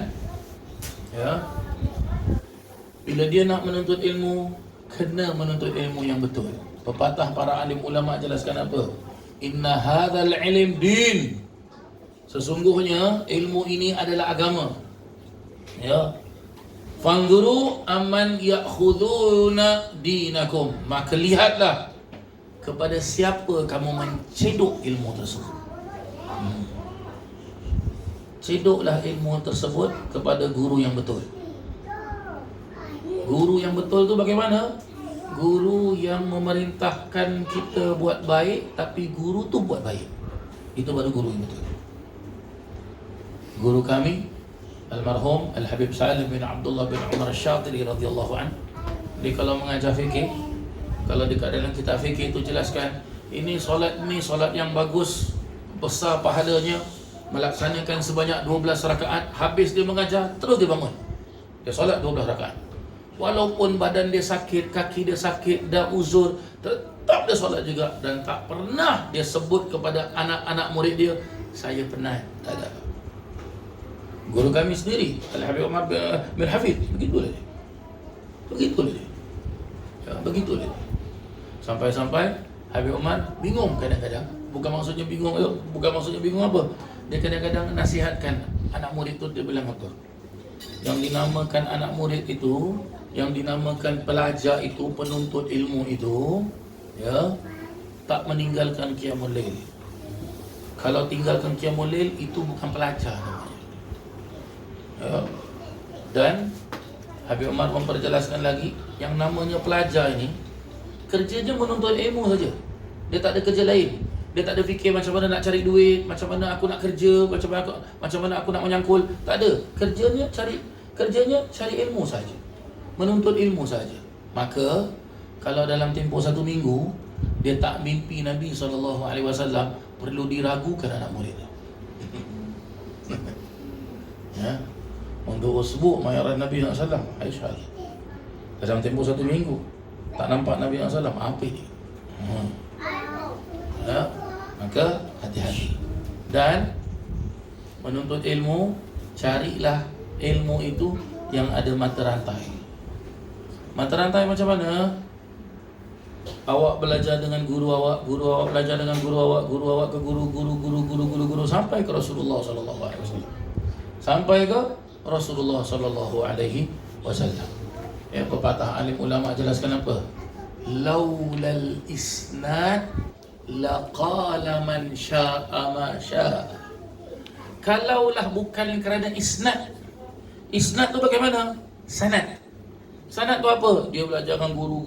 ya, bila dia nak menuntut ilmu, kena menuntut ilmu yang betul. Pepatah para alim ulama jelaskan apa? Inna hadzal ilm din. Sesungguhnya ilmu ini adalah agama. Ya. Fanzuru amman ya'khuduna dinakum. Maka lihatlah kepada siapa kamu mencedok ilmu tersebut. Cedoklah ilmu tersebut kepada guru yang betul. Guru yang betul tu bagaimana? Guru yang memerintahkan kita buat baik, tapi guru tu buat baik. Itu baru guru yang betul. Guru kami almarhum Al-Habib Salim bin Abdullah bin Umar Al-Syatiri radhiyallahu an, dia kalau mengajar fikih, kalau dekat dalam kitab fikih itu jelaskan, ini solat yang bagus, besar pahalanya, melaksanakan sebanyak 12 rakaat. Habis dia mengajar, terus dia bangun, dia solat 12 rakaat. Walaupun badan dia sakit, kaki dia sakit, dah uzur, tetap dia solat juga. Dan tak pernah dia sebut kepada anak-anak murid dia, saya penat. Tak ada. Guru kami sendiri, Al-Habib Umar bin Hafidh, begitulah dia. Begitulah dia. Ya, begitulah dia. Sampai-sampai Habib Umar bingung kadang-kadang. Bukan maksudnya bingung apa. Dia kadang-kadang nasihatkan anak murid tu, dia bilang apa? Yang dinamakan anak murid itu, yang dinamakan pelajar itu, penuntut ilmu itu, ya, tak meninggalkan qiyamul lail. Kalau tinggalkan qiyamul lail itu bukan pelajar namanya. Ya. Dan Habib Umar memperjelaskan lagi, yang namanya pelajar ini kerjanya menuntut ilmu saja. Dia tak ada kerja lain. Dia tak ada fikir macam mana nak cari duit, macam mana aku nak kerja, macam mana aku nak menyangkul. Tak ada. Kerjanya cari ilmu saja. Menuntut ilmu saja. Maka kalau dalam tempoh 1 minggu dia tak mimpi Nabi SAW, perlu diragukan anak murid. Ya. Untuk usbu' mayaran Nabi SAW, Aisyah. Dalam tempoh 1 minggu tak nampak Nabi SAW, apa ini? Ya. Maka hati-hati. Dan menuntut ilmu, carilah ilmu itu yang ada mata rantai. Mata rantai macam mana? Awak belajar dengan guru awak belajar dengan guru awak ke guru sampai ke Rasulullah sallallahu alaihi wasallam. Sampai ke Rasulullah sallallahu alaihi wasallam. Ya, pepatah alim ulama jelaskan apa? Laulal isnad laqala man syaa ma syaa. Kalaulah bukan kerana isnad. Isnad tu bagaimana? Sanad. Sanad tu apa? Dia belajar dengan guru.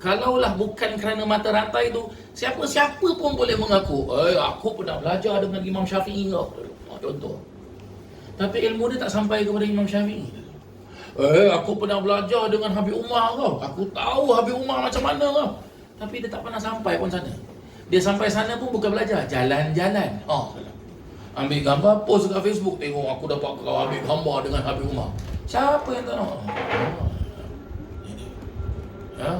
Kalaulah bukan kerana mata rantai tu, siapa-siapa pun boleh mengaku, aku pernah belajar dengan Imam Syafi'i kau. Contoh. Tapi ilmu dia tak sampai kepada Imam Syafi'i. Aku pernah belajar dengan Habib Umar kau. Aku tahu Habib Umar macam mana kau. Tapi dia tak pernah sampai pun sana. Dia sampai sana pun bukan belajar, jalan-jalan. Ambil gambar, post kat Facebook, tengok aku dapat kau ambil gambar dengan Habib Umar. Siapa yang tak tahu? Ya?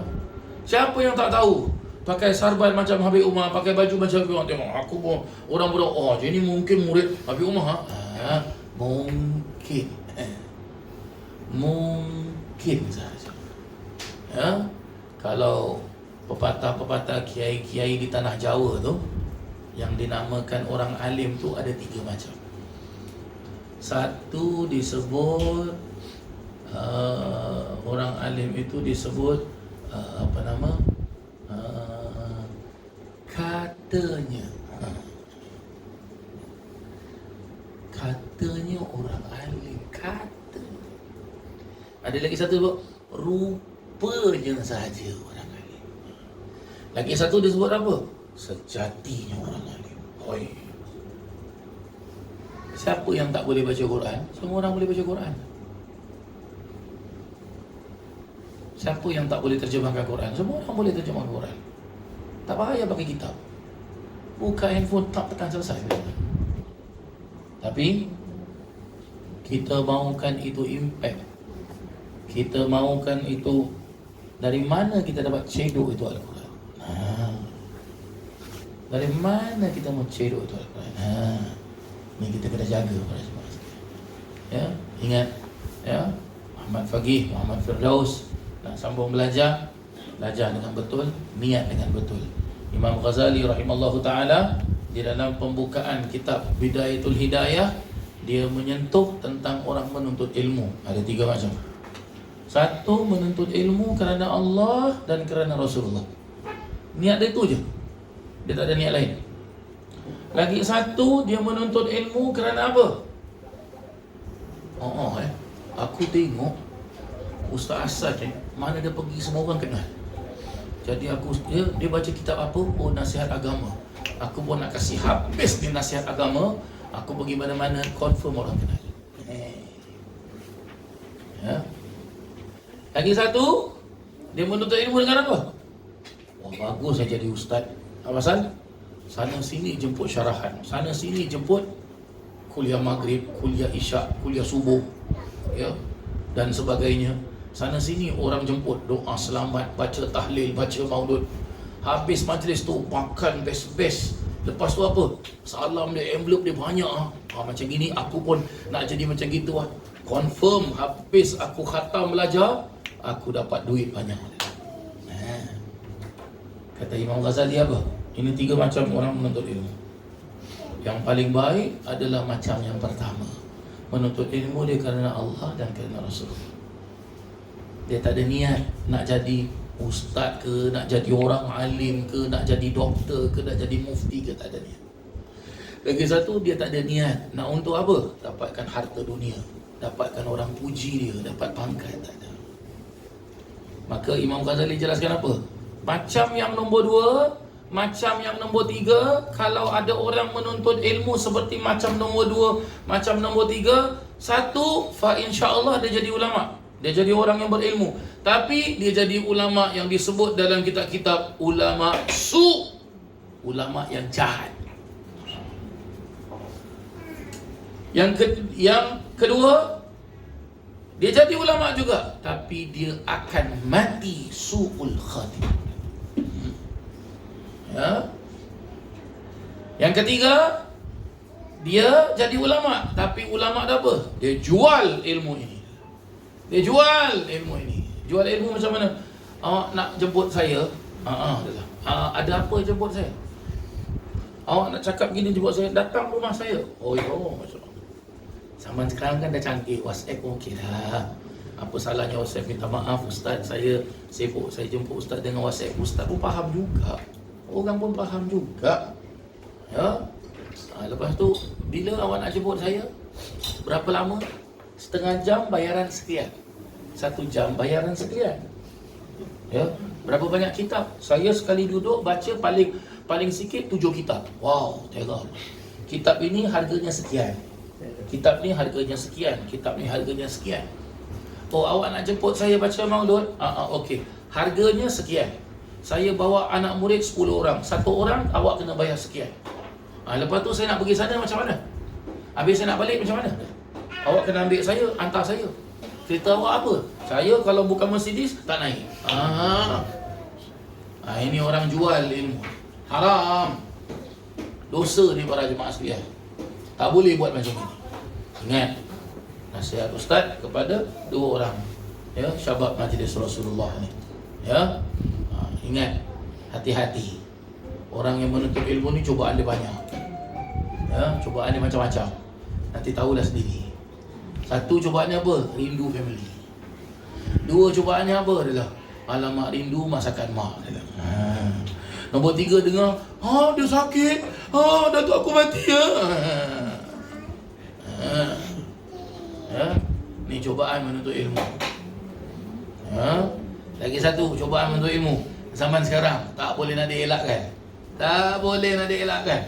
Siapa yang tak tahu? Pakai sarban macam Habib Umar, pakai baju macam Habib Umar. Tengok, aku pun orang budak, jadi mungkin murid Habib Umar. Mungkin. Mungkin saja. Ya? Kalau pepatah-pepatah kiai-kiai di tanah Jawa tu yang dinamakan orang alim tu ada 3 macam. Satu disebut orang alim itu disebut katanya. Katanya orang alim, kata. Ada lagi satu tu, rupanya saja orang alim. Lagi satu disebut apa? Sejatinya orang alim. Siapa yang tak boleh baca Quran? Semua orang boleh baca Quran. Siapa yang tak boleh terjemahkan Quran? Semua orang boleh terjemahkan Quran. Tak payah pakai kitab. Buka handphone, tak tekan selesai. Tapi kita mahukan itu impact. Kita mahukan itu. Dari mana kita dapat cedok itu Al-Quran? Dari mana kita mau cedok itu Al-Quran? Ini kita kena jaga pada semua. Ya, ingat ya, Muhammad Faqih, Muhammad Firdaus nak sambung belajar dengan betul, niat dengan betul. Imam Ghazali rahimallahu taala di dalam pembukaan kitab Bidayatul Hidayah, dia menyentuh tentang orang menuntut ilmu. Ada 3 macam. Satu, menuntut ilmu kerana Allah dan kerana Rasulullah. Niat dia itu je. Dia tak ada niat lain. Lagi satu, dia menuntut ilmu kerana apa? Aku tengok Ustaz Asad mana dia pergi semua orang kenal. Jadi dia baca kitab apa? Nasihat agama. Aku pun nak kasih habis di nasihat agama. Aku pergi mana-mana, confirm orang kenal. Ya. Lagi satu, dia menuntut ilmu dengan apa? Bagus saya jadi ustaz. Apa pasal? Sana sini jemput syarahan, sana sini jemput kuliah maghrib, kuliah isyak, kuliah subuh. Ya. dan sebagainya. Sana sini orang jemput, doa selamat, baca tahlil, baca maulud. Habis majlis tu makan best-best. Lepas tu apa? Salam dia, envelope dia banyak macam gini, aku pun nak jadi macam gitu Confirm habis aku khatam belajar, aku dapat duit banyak. Kata Imam Ghazali apa? Ini 3 macam orang menuntut ilmu. Yang paling baik adalah macam yang pertama, menuntut ilmu dia kerana Allah dan kerana Rasulullah. Dia tak ada niat nak jadi ustaz ke, nak jadi orang alim ke, nak jadi doktor ke, nak jadi mufti ke, tak ada niat. Lagi satu, dia tak ada niat nak untuk apa? Dapatkan harta dunia, dapatkan orang puji dia, dapat pangkat, tak ada. Maka Imam Ghazali jelaskan apa? Macam yang nombor 2, macam yang nombor 3, kalau ada orang menuntut ilmu seperti macam nombor 2, macam nombor 3, satu, fa insya-Allah dia jadi ulama. Dia jadi orang yang berilmu, tapi dia jadi ulama yang disebut dalam kitab-kitab ulama su, ulama yang jahat. Yang kedua, dia jadi ulama juga, tapi dia akan mati su'ul khatimah. Ya. Yang ketiga, dia jadi ulama, tapi ulama dah apa? Dia jual ilmu ini. Dia jual ilmu ini. Jual ilmu macam mana? Awak nak jemput saya? Ada apa jemput saya? Awak nak cakap gini jemput saya, datang rumah saya. Oh, masya Allah. Zaman sekarang kan dah canggih, WhatsApp pun okey dah. Apa salahnya WhatsApp? Minta maaf ustaz, saya sibuk, saya jemput ustaz dengan WhatsApp. Ustaz pun faham juga, orang pun faham juga. Ya. Lepas tu, bila awak nak jemput saya? Berapa lama? Setengah jam bayaran sekian, 1 jam bayaran sekian. Ya, berapa banyak kitab? Saya sekali duduk baca paling sikit 7 kitab. Wow, terang. Kitab ini harganya sekian. Kitab ni harganya sekian. Kitab ni harganya sekian. Oh, awak nak jemput saya baca maulud? Okey. Harganya sekian. Saya bawa anak murid 10 orang. 1 orang awak kena bayar sekian. Lepas tu saya nak pergi sana macam mana? Habis saya nak balik macam mana? Awak kena ambil saya, hantar saya. Kereta awak apa? Saya kalau bukan Mercedes, tak naik. Ini orang jual ilmu. Haram. Dosa ni para jemaah sekalian. Tak boleh buat macam ni. Ingat, nasihat ustaz kepada 2 orang. Ya, syabab majlis Rasulullah ni. Ya. Ingat, hati-hati. Orang yang menuntut ilmu ni cubaan dia banyak. Ya, cubaan dia macam-macam. Nanti tahulah sendiri. 1 cobaannya apa? Rindu family. 2 cobaannya apa? Adalah alamak rindu masakan mak. Nombor 3 dengar, dia sakit. Datuk aku mati ya. Ni cobaan menuntut ilmu. Lagi 1 cobaan menuntut ilmu. Zaman sekarang tak boleh nak dielakkan. Tak boleh nak dielakkan.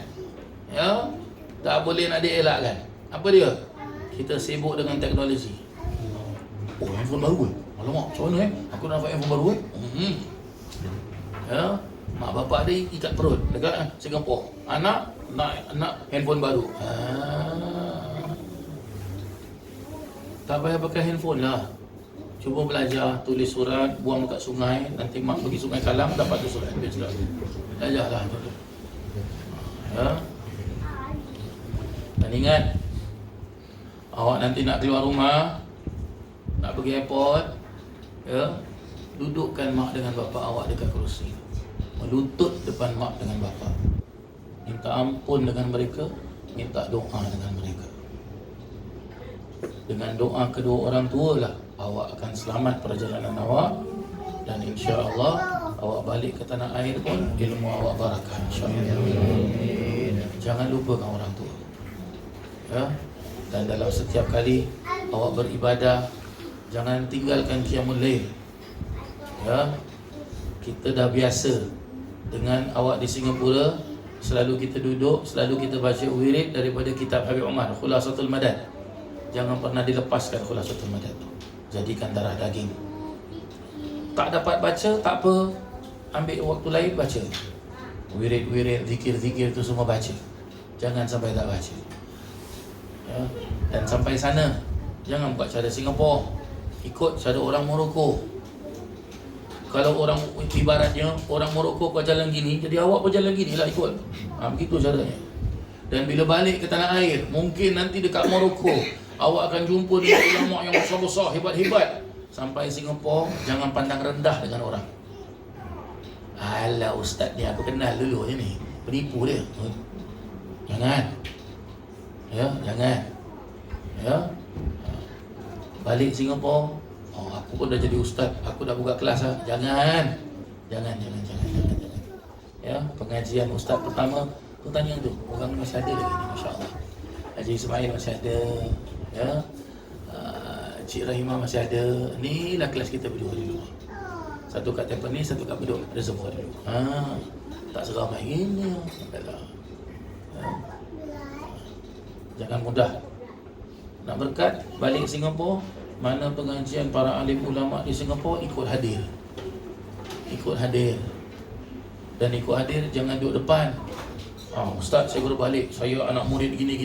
Ya? Tak boleh nak dielakkan. Apa dia? Kita sibuk dengan teknologi. Oh, handphone baru alamak, macam mana aku nak dapat handphone baru Ya, mak bapak dia ikat perut dekat Singapura. Anak nak handphone baru. Tak payah pakai handphone lah. Cuba belajar, tulis surat, buang dekat sungai. Nanti mak pergi Sungai Kalang, dapat tu surat. Belajarlah. Ya. Dan ingat, awak nanti nak keluar rumah, nak pergi airport, ya, dudukkan mak dengan bapa awak dekat kerusi. Melutut depan mak dengan bapa. Minta ampun dengan mereka, minta doa dengan mereka. Dengan doa kedua orang tua lah awak akan selamat perjalanan awak. Dan insya-Allah awak balik ke tanah air pun ilmu awak barakah insya-Allah. Jangan lupakan orang tua. Ya. Dan dalam setiap kali awak beribadah, jangan tinggalkan qiyamul lail. Ya. Kita dah biasa dengan awak di Singapura, selalu kita duduk, selalu kita baca wirid daripada kitab Habib Umar, Khulasatul Madad. Jangan pernah dilepaskan Khulasatul Madad tu. Jadikan darah daging. Tak dapat baca, tak apa. Ambil waktu lain baca. Wirid-wirid, zikir-zikir tu semua baca. Jangan sampai tak baca. Ya. Dan sampai sana, jangan buat cara Singapura. ikut cara orang Morocco. Kalau orang ibaratnya orang Morocco kau jalan gini, jadi awak pun jalan gini lah ikut. Begitu caranya. Dan bila balik ke tanah air, mungkin nanti dekat Morocco awak akan jumpa dengan ulama yang besar-besar, hebat-hebat. Sampai Singapura, jangan pandang rendah dengan orang. Alah ustaz ni aku kenal dulu je ni, penipu dia. Jangan. Ya, jangan. Ya. Balik Singapura, aku pun dah jadi ustaz, aku dah buka kelas lah. Jangan. Jangan. Ya, pengajian ustaz pertama, aku tanya tu, orang masih ada lagi ni, masya-Allah. Haji Ismail masih ada, ya. Cik Rahimah masih ada. Inilah kelas kita berdua dulu. Satu kat Tampines, satu kat Bedok, ada semua dulu. Tak seramai gini. Jangan mudah. Nak berkat, balik Singapura, mana pengajian para alim ulama di Singapura, ikut hadir. Dan ikut hadir, jangan duduk depan. Ustaz, saya baru balik, saya anak murid gini.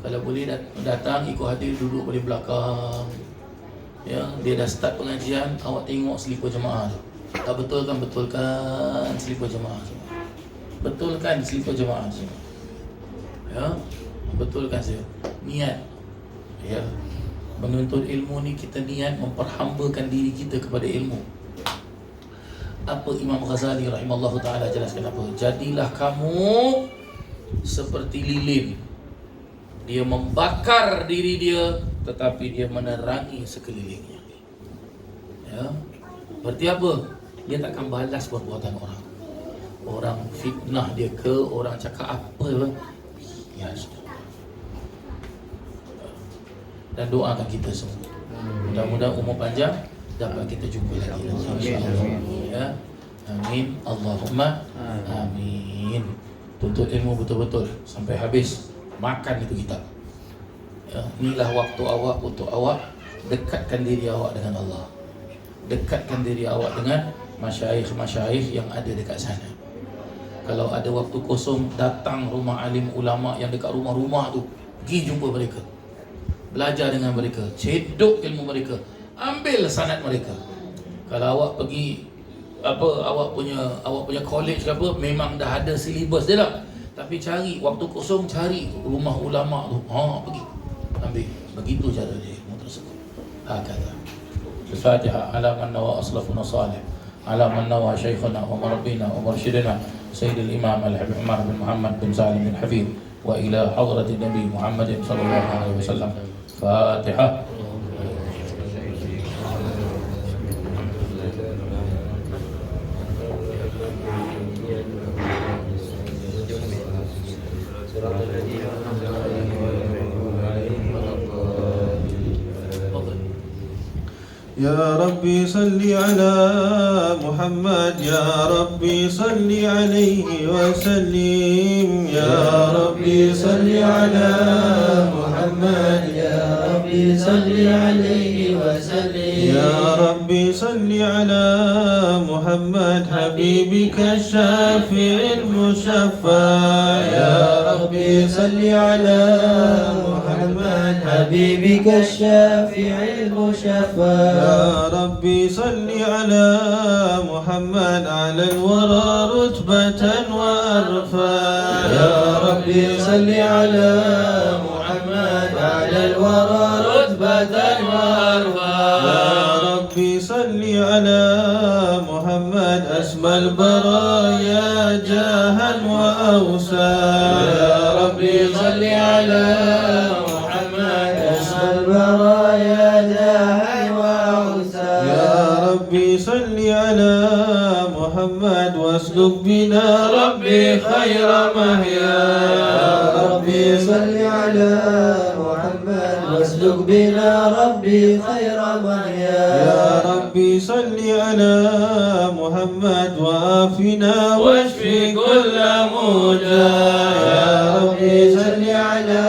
Kalau boleh datang, ikut hadir, duduk paling belakang. Ya, dia dah start pengajian, awak tengok selipar jemaah tu. Tak betul kan? Betulkan selipar jemaah semua. Betulkan selipar jemaah semua. Ya, betulkan saya. Niat. Ya, menuntut ilmu ni kita niat memperhambakan diri kita kepada ilmu. Apa Imam Ghazali rahimallahu ta'ala jelaskan apa? Jadilah kamu seperti lilin. Dia membakar diri dia, tetapi dia menerangi sekelilingnya. Ya, berarti apa? Dia takkan balas perbuatan orang. Orang fitnah dia ke, orang cakap apa ya sudah. Dan doakan kita semua. Mudah-mudahan umur panjang, dapat kita jumpa lagi. InsyaAllah. Ya. Amin. Allahumma amin. Tuntut ilmu betul-betul sampai habis. Makan itu kitab. Ya, inilah waktu awak untuk awak dekatkan diri awak dengan Allah. Dekatkan diri awak dengan masyayikh-masyayikh yang ada dekat sana. Kalau ada waktu kosong, datang rumah alim ulama yang dekat rumah-rumah tu, pergi jumpa mereka. Belajar dengan mereka, cedok ilmu mereka, ambil sanad mereka. Kalau awak pergi awak punya college ke apa, memang dah ada silibus dia lah. Tapi cari waktu kosong, cari rumah ulama tu, pergi ambil. Begitu cara dia ilmu tersebut. Hakata. Al-Fatihah ala man nawa aslafuna salih, ala man nawa shaykhuna wa marabbina wa mursyidina Sayyidil Imam Al-Habib Umar bin Muhammad bin Salim bin Habib wa ila hadratin Nabi Muhammad sallallahu alaihi wasallam. Fatihah. يا ربي صل على محمد يا ربي صل عليه وسلم يا ربي صل على محمد يا ربي صل عليه وسلم يا ربي صل على محمد حبيبك الشافع المشفع يا ربي صل على محمد حبيبك الشافع المشفع يا ربي صل على محمد على الورى رتبة وأرفع يا ربي صل على محمد على الورى رتبة وأرفع يا ربي صل على محمد أسمى البرايا جاها وأوسع يا ربي صل على محمد أسمى البرايا جاها وأوسع يا ربي صل على محمد واسلك بنا ربي خير مهيا يا ربي صل على محمد واسلك بنا ربي خير مهيا يا ربي صل على محمد وعافنا واشفي كل موجع يا ربي صل على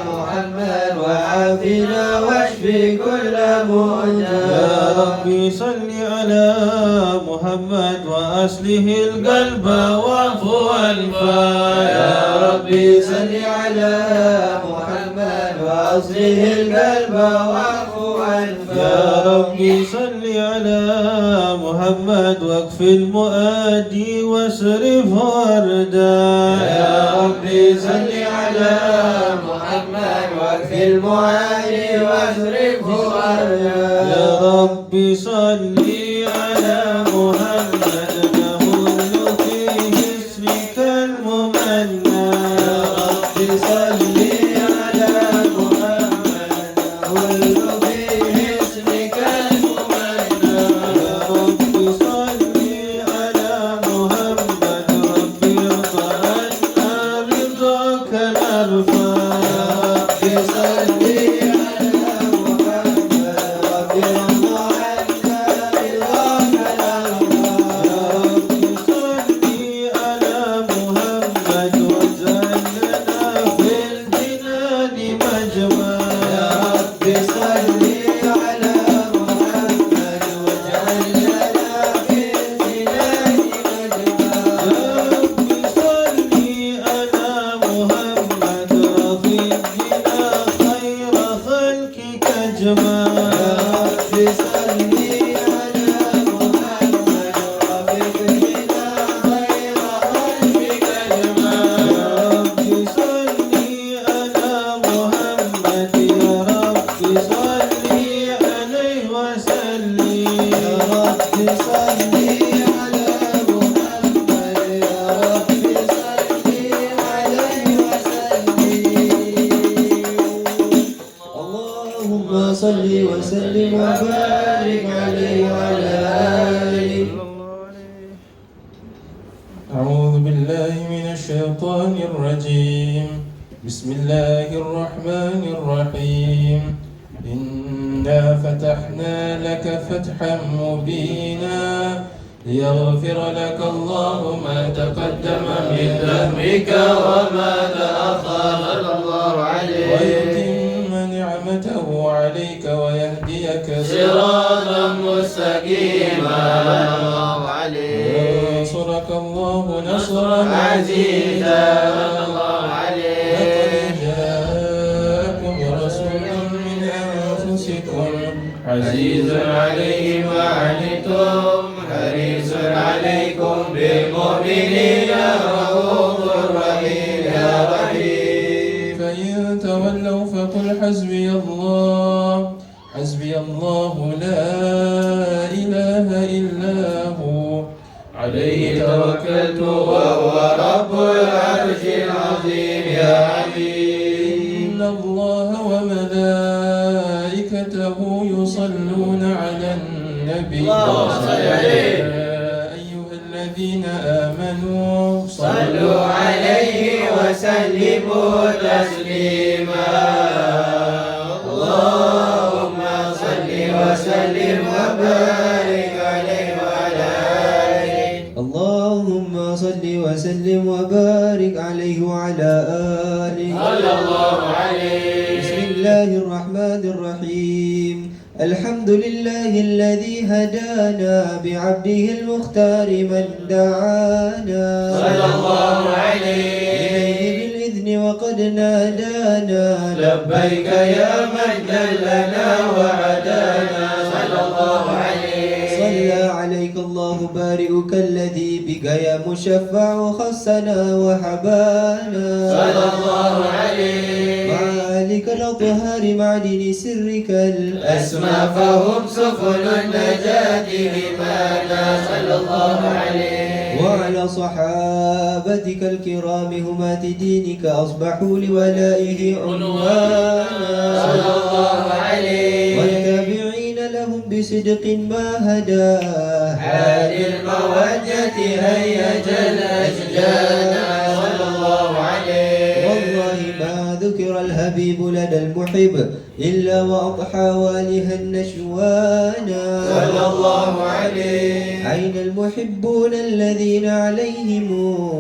محمد وعافنا واشفي كل موجع يا ربي صل على محمد وأصله القلب وعفو الفا يا ربي صل على محمد وأصله القلب واعفو عنه يا ربي صل على محمد واكف المؤدي واصرف وردا يا ربي صل على محمد واكف المعادي واصرفه وردا يا ربي صل على محمد نهل فيه اسمك الممنى يا ربي صل على محمد نهل فيه اسمك الممنى يا ربي صل على محمد ربي ارضى عنا رضاك نرفع ربي صل على محمد ربي ارضى عنا رضاك أعوذ بالله من الشيطان الرجيم بسم الله الرحمن الرحيم إنا فتحنا لك فتحا مبينا ليغفر لك الله ما تقدم من ذنبك وما تأخر ويتم نعمته عليك ويهديك صراطا مستقيما وينصرك الله نصرا عزيزا لقد جاءكم رسول من أنفسكم عزيز عليه ما عنتم حريص عليكم بالمؤمنين رؤوف رحيم يا رحيم فإن تولوا فقل حسبي الله لا إله إلا هو عليه توكلت وهو رب العرش العظيم يا حبيب إن الله وملائكته يصلون على النبي يا أيها الذين آمنوا صلوا عليه وسلموا تسليما اللهم صل وسلم وبارك عليه وعلى آله اللهم صل وسلم وبارك عليه وعلى آله صلى الله عليه بسم الله الرحمن الرحيم الحمد لله الذي هدانا بعبده المختار من دعانا صلى الله عليه إليه بالإذن وقد نادانا لبيك يا من دلنا وهدانا صلى الله عليه صلى عليك الله بارئك الذي بك يا مشفع خصنا وحبانا صلى الله عليه معالك الأطهار معدن سرك أسمى فهم سفن النجاة همانا صلى الله عليه وعلى صحابتك الكرام همات دينك أصبحوا لولائه عنوانا صلى الله عليه والتابعين لهم بصدق ما هدى حال المودة هيج الأشجانا صلى الله عليه والله ما ذكر الحبيب لدى المحب إلا وأضحى والها النشوانا صلى الله عليه أين المحبون الذين عليهم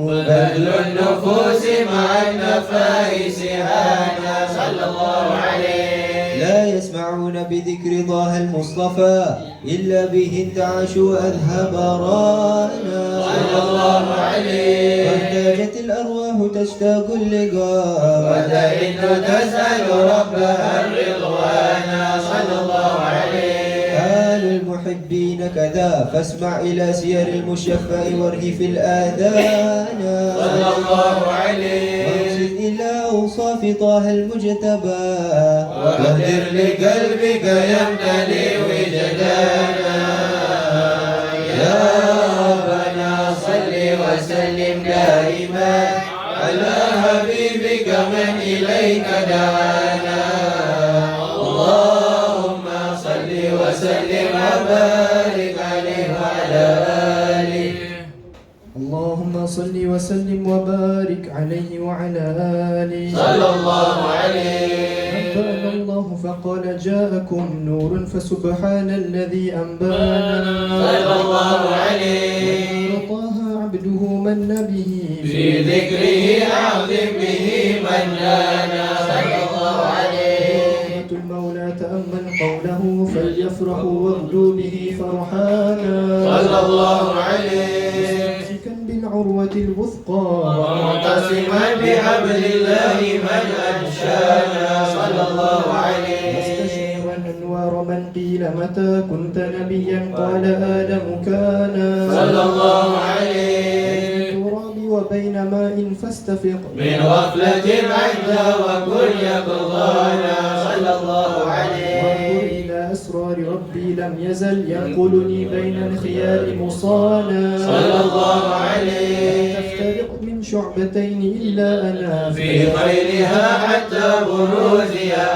بذل النفوس مع النفائس هانا صلى الله عليه لا يسمعون بذكر طه المصطفى إلا به انتعش وأذهب رانا صلى الله عليه واحتاجت الأرواح تشتاق اللقاء وتئن تسأل ربها الرضوان صلى الله عليه حال المحبين كذا فاسمع إلى سير المشفع وارهف الآذان صلى الله عليه وارشد إلى أوصاف طه المجتبى وقدر لقلبك يمتلئ وجدانا يا ربنا صل وسلم دائما على حبيبك من إليك دعانا اللهم صل وسلم وبارك عليه وعلى آله اللهم صل وسلم وبارك عليه وعلى آله صلى الله عليه أنبأنا الله فقال جاءكم نور فسبحان الذي أنبانا صلى الله عليه وطه عبده من به في ذكره أعظم به من نانا صلى الله عليه رحمة المولى تأمل قوله فليفرحوا واغدوا به فرحانا صلى الله عليه مستمسكا بالعروة الوثقى ومعتصما بحبل الله من أنشانا صلى الله عليه مستشعرا أنوار من قيل متى كنت نبيا قال آدم كان صلى الله عليه التراب وبين ماء فاستفق من غفلة عنك وكن يقظانا صلى الله وانظر عليه إلى أسرار ربي لم يزل ينقلني بين الخيال مصانا صلى الله عليه تفترق من شعبتين إلا أنا في خيرها حتى بروزها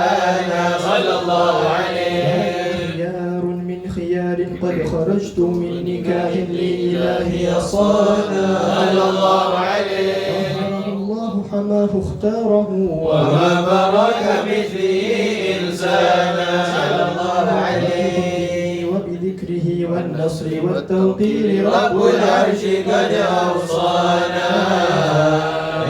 أنا صلى الله عليه خيار من خيار قد خرجت من نكاح لإلهي صانا صلى الله عليه طهره الله حماه اختاره وما برك مثله إنسانا صلى الله عليه وبذكره والنصر والتوقير رب العرش قد أوصانا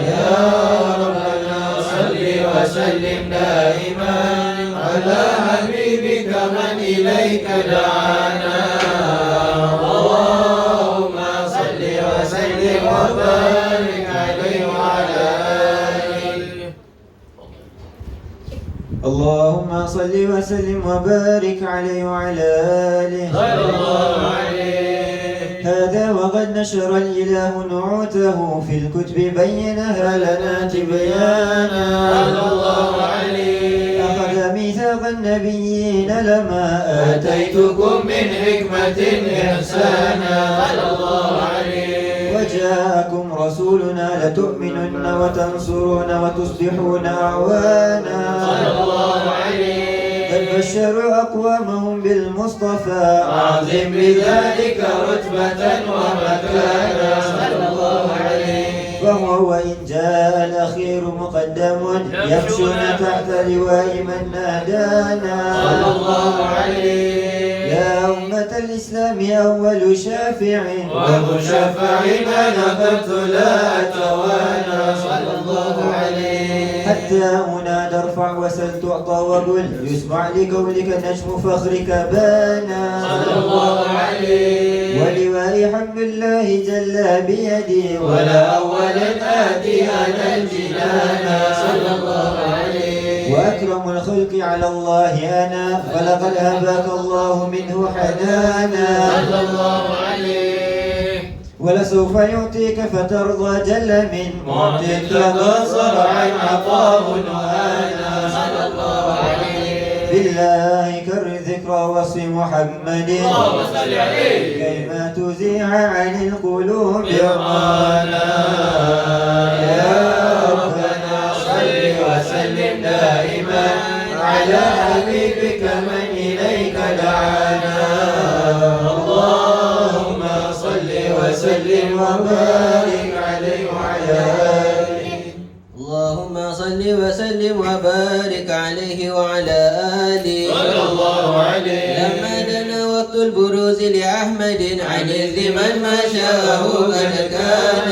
يا ربنا صل وسلم دائما على حبيبك من إليك دعانا اللهم صل وسلم وبارك عليه وعلى آله اللهم صل وسلم وبارك عليه وعلى آله صلى الله عليه هذا وقد نشر الإله نعوته في الكتب بينها لنا تبيانا صلى الله عليه أخذ ميثاق النبيين لما آتيتكم من حكمة إحسانا صلى الله عليه وجاءكم رسولنا لتؤمنن وتنصرون وتصبحون أعوانا صلى الله عليه بل بشروا أقوامهم بالمصطفى أعظم بذلك رتبة ومكانا صلى الله عليه فهو وإن جاء الأخير مقدم يمشون تحت لواء من نادانا صلى الله عليه يا أمة الإسلام أول شافع ومشفع نذرت لا أتوانى صلى الله عليه حتى أنادى ارفع وسل تعطى وقل يسمع لقولك نجم فخرك بانا صلى الله عليه ولواء حمد الله جل بيدي ولا أول آتي أنا الجنان صلى الله عليه وأكرم الخلق على الله أنا فلقد هباك الله منه حنانا صلى الله عليه ولسوف يعطيك فترضى جل من معطيك تقصر عن عطاه نهانا صلى الله عليه بالله كر ذكرى وصف محمد اللهم صل عليه كيما تزيع عن القلوب برهانا يا ربنا صل وسلم دائما على حبيبك من إليك دعانا اللهم صل وسلم وبارك عليه وعلى آله اللهم صل وسلم وبارك عليه وعلى آله صلى الله عليه لما دنا وقت البروز لأحمد عن الزمن ما شاءه قد كان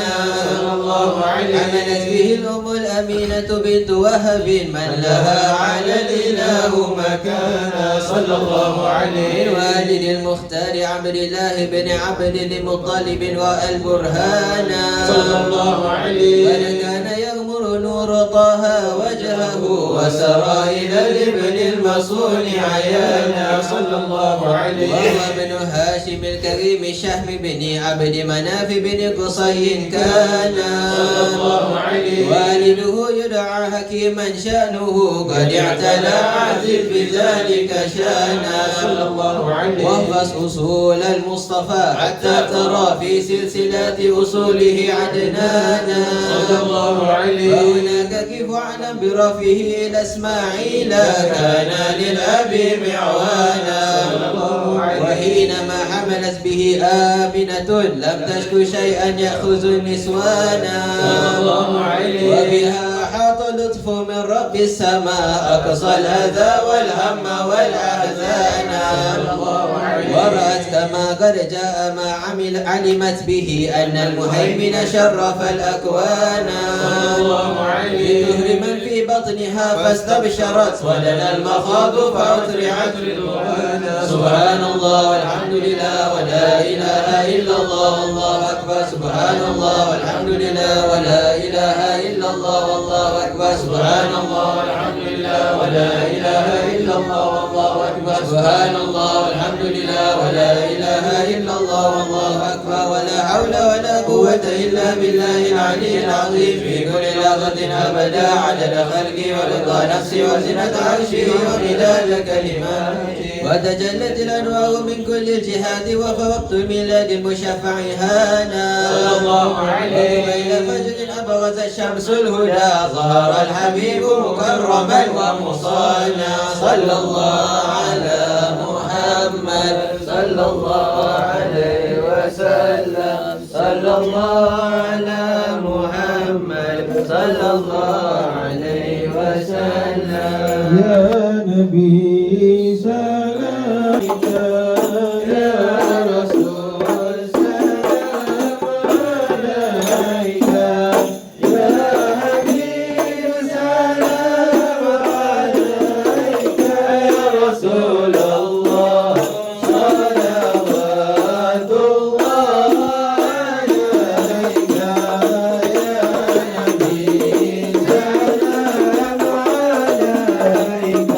صلى الله عليه حملت به الأم الأمينة بنت وهب من لها على الإله مكانا صلى الله عليه من والد المختار عبد الله بن عبد المطلب والبرهان صلى الله عليه فلكان يغمر نور طه وجهه وسرى إلى الابن المصون عيانا صلى الله عليه وهو ابن هاشم الكريم شهم بن عبد مناف بن قصي كان صلى الله عليه والده يدعى حكيما شأنه قد اعتلى عزل بذلك شانا صلى الله عليه واحفظ أصول المصطفى حتى ترى في سلسلة أصوله عدنانا صلى الله عليه وهناك كيف أعلم برفه إلى إسماعيل كان للأب معوانا صلى الله عليه وحينما حملت به آمنة لم تشك شيئا يأخذ النسوانا صلى الله عليه وبها أحاط لطف من رب السماء أقصى الأذى والهم والأحزان صلى الله عليه ورأت كما قد جاء ما علمت به أن المهيمن شرف الأكوان صلى الله عليه بطهر من في بطنها فاستبشرت ولنا المخاض فأسرعت رضوانا سبحان الله والحمد لله ولا إله إلا الله والله أكبر سبحان الله والحمد لله ولا إله إلا الله والله أكبر سبحان الله والحمد لله ولا إله إلا الله والله أكبر سبحان الله والحمد لله ولا إله إلا الله والله أكبر ولا حول ولا قوة إلا بالله العلي العظيم في كل لحظة أبدا عدد خلقي ورضا نفسي وزنة عرشه ومداد كلماته وتجلت الأنوار من كل الجهات وفوقت الميلاد المشفع هانا صلى الله عليه وبين فجر أبرز الشمس الهدى ظهر الحبيب مكرما ومصانا صلى الله على محمد صلى الله عليه وسلم صلى الله على محمد صلى الله عليه وسلم يا نبي سلامك يا رسول سلام عليك يا حبيب سلام عليك يا رسول الله صلوات الله عليك يا نبي سلام عليك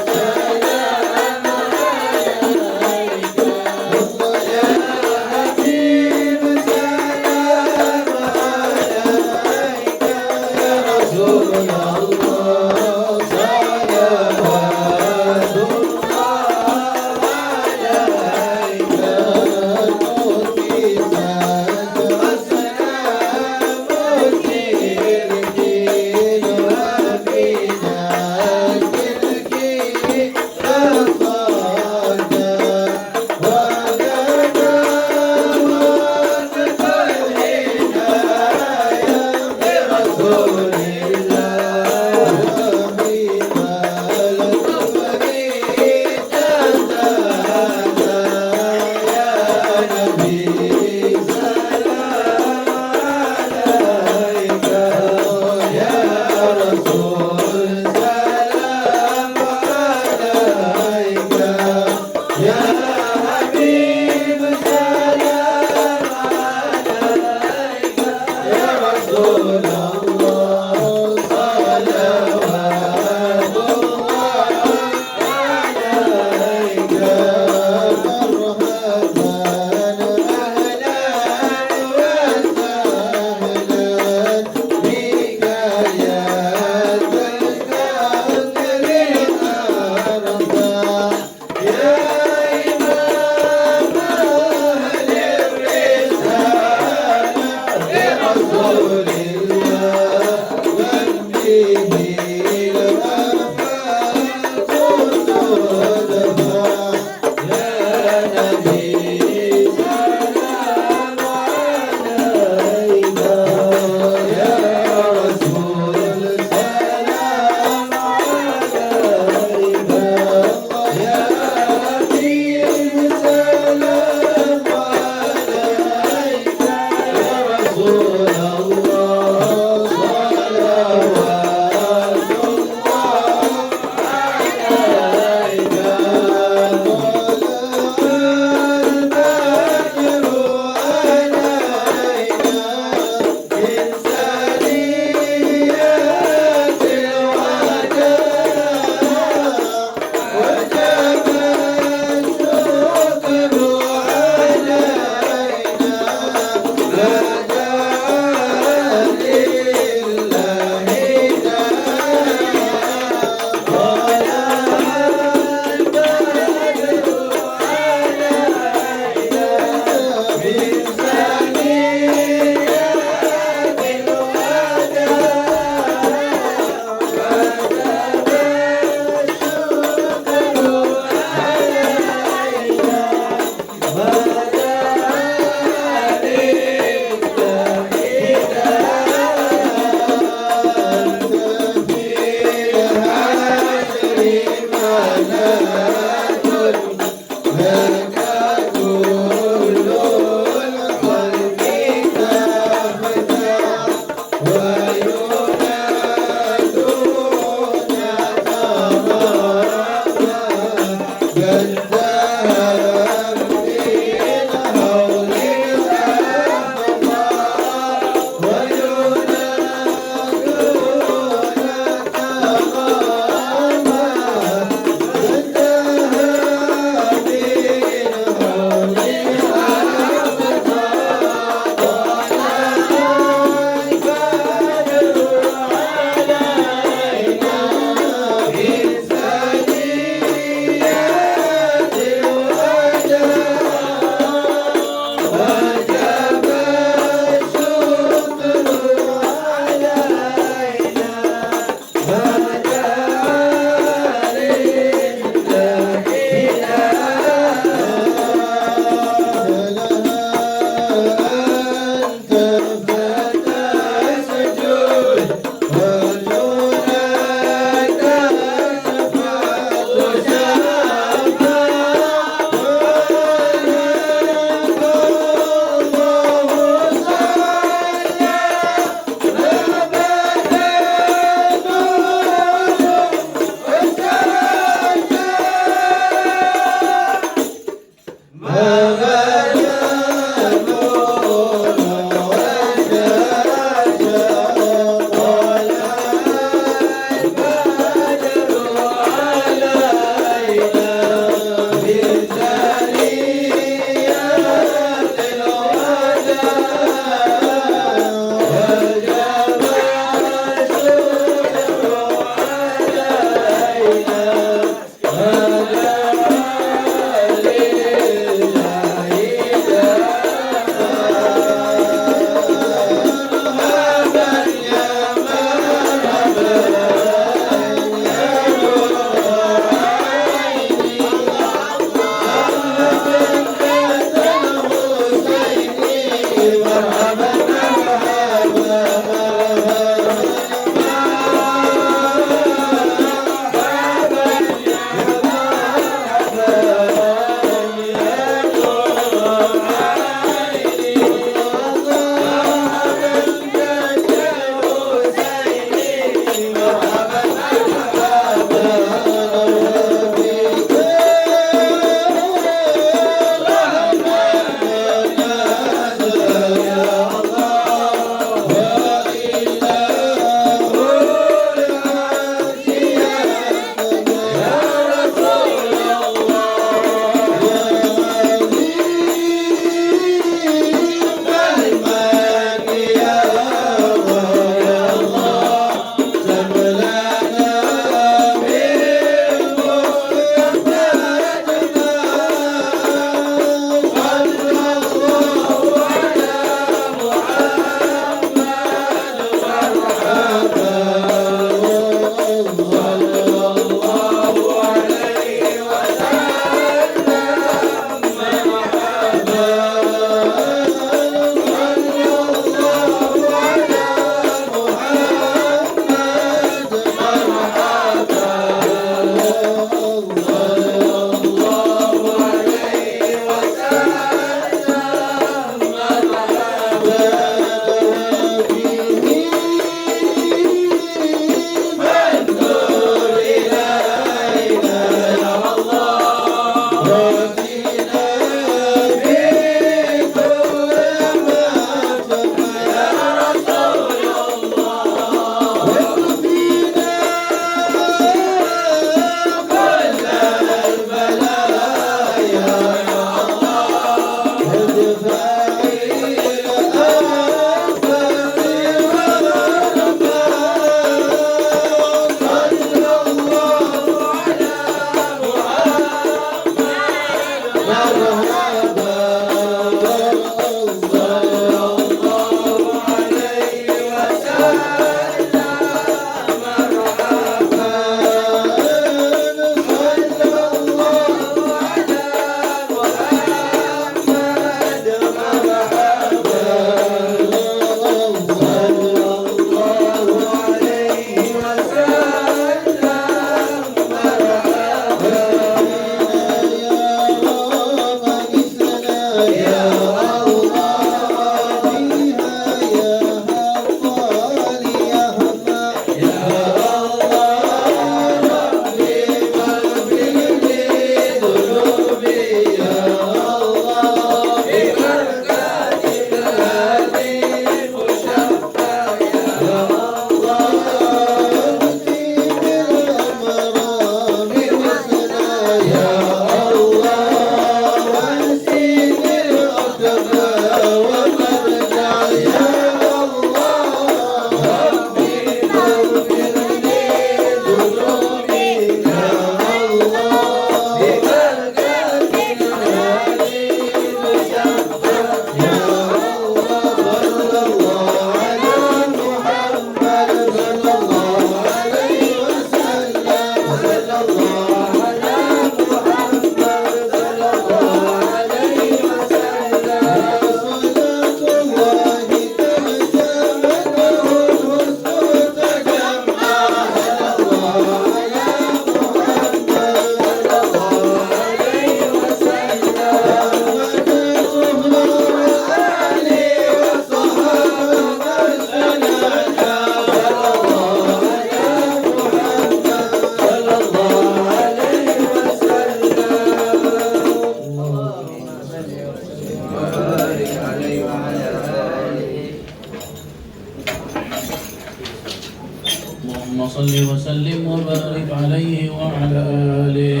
وسلم وبارك عليه وعلى آله.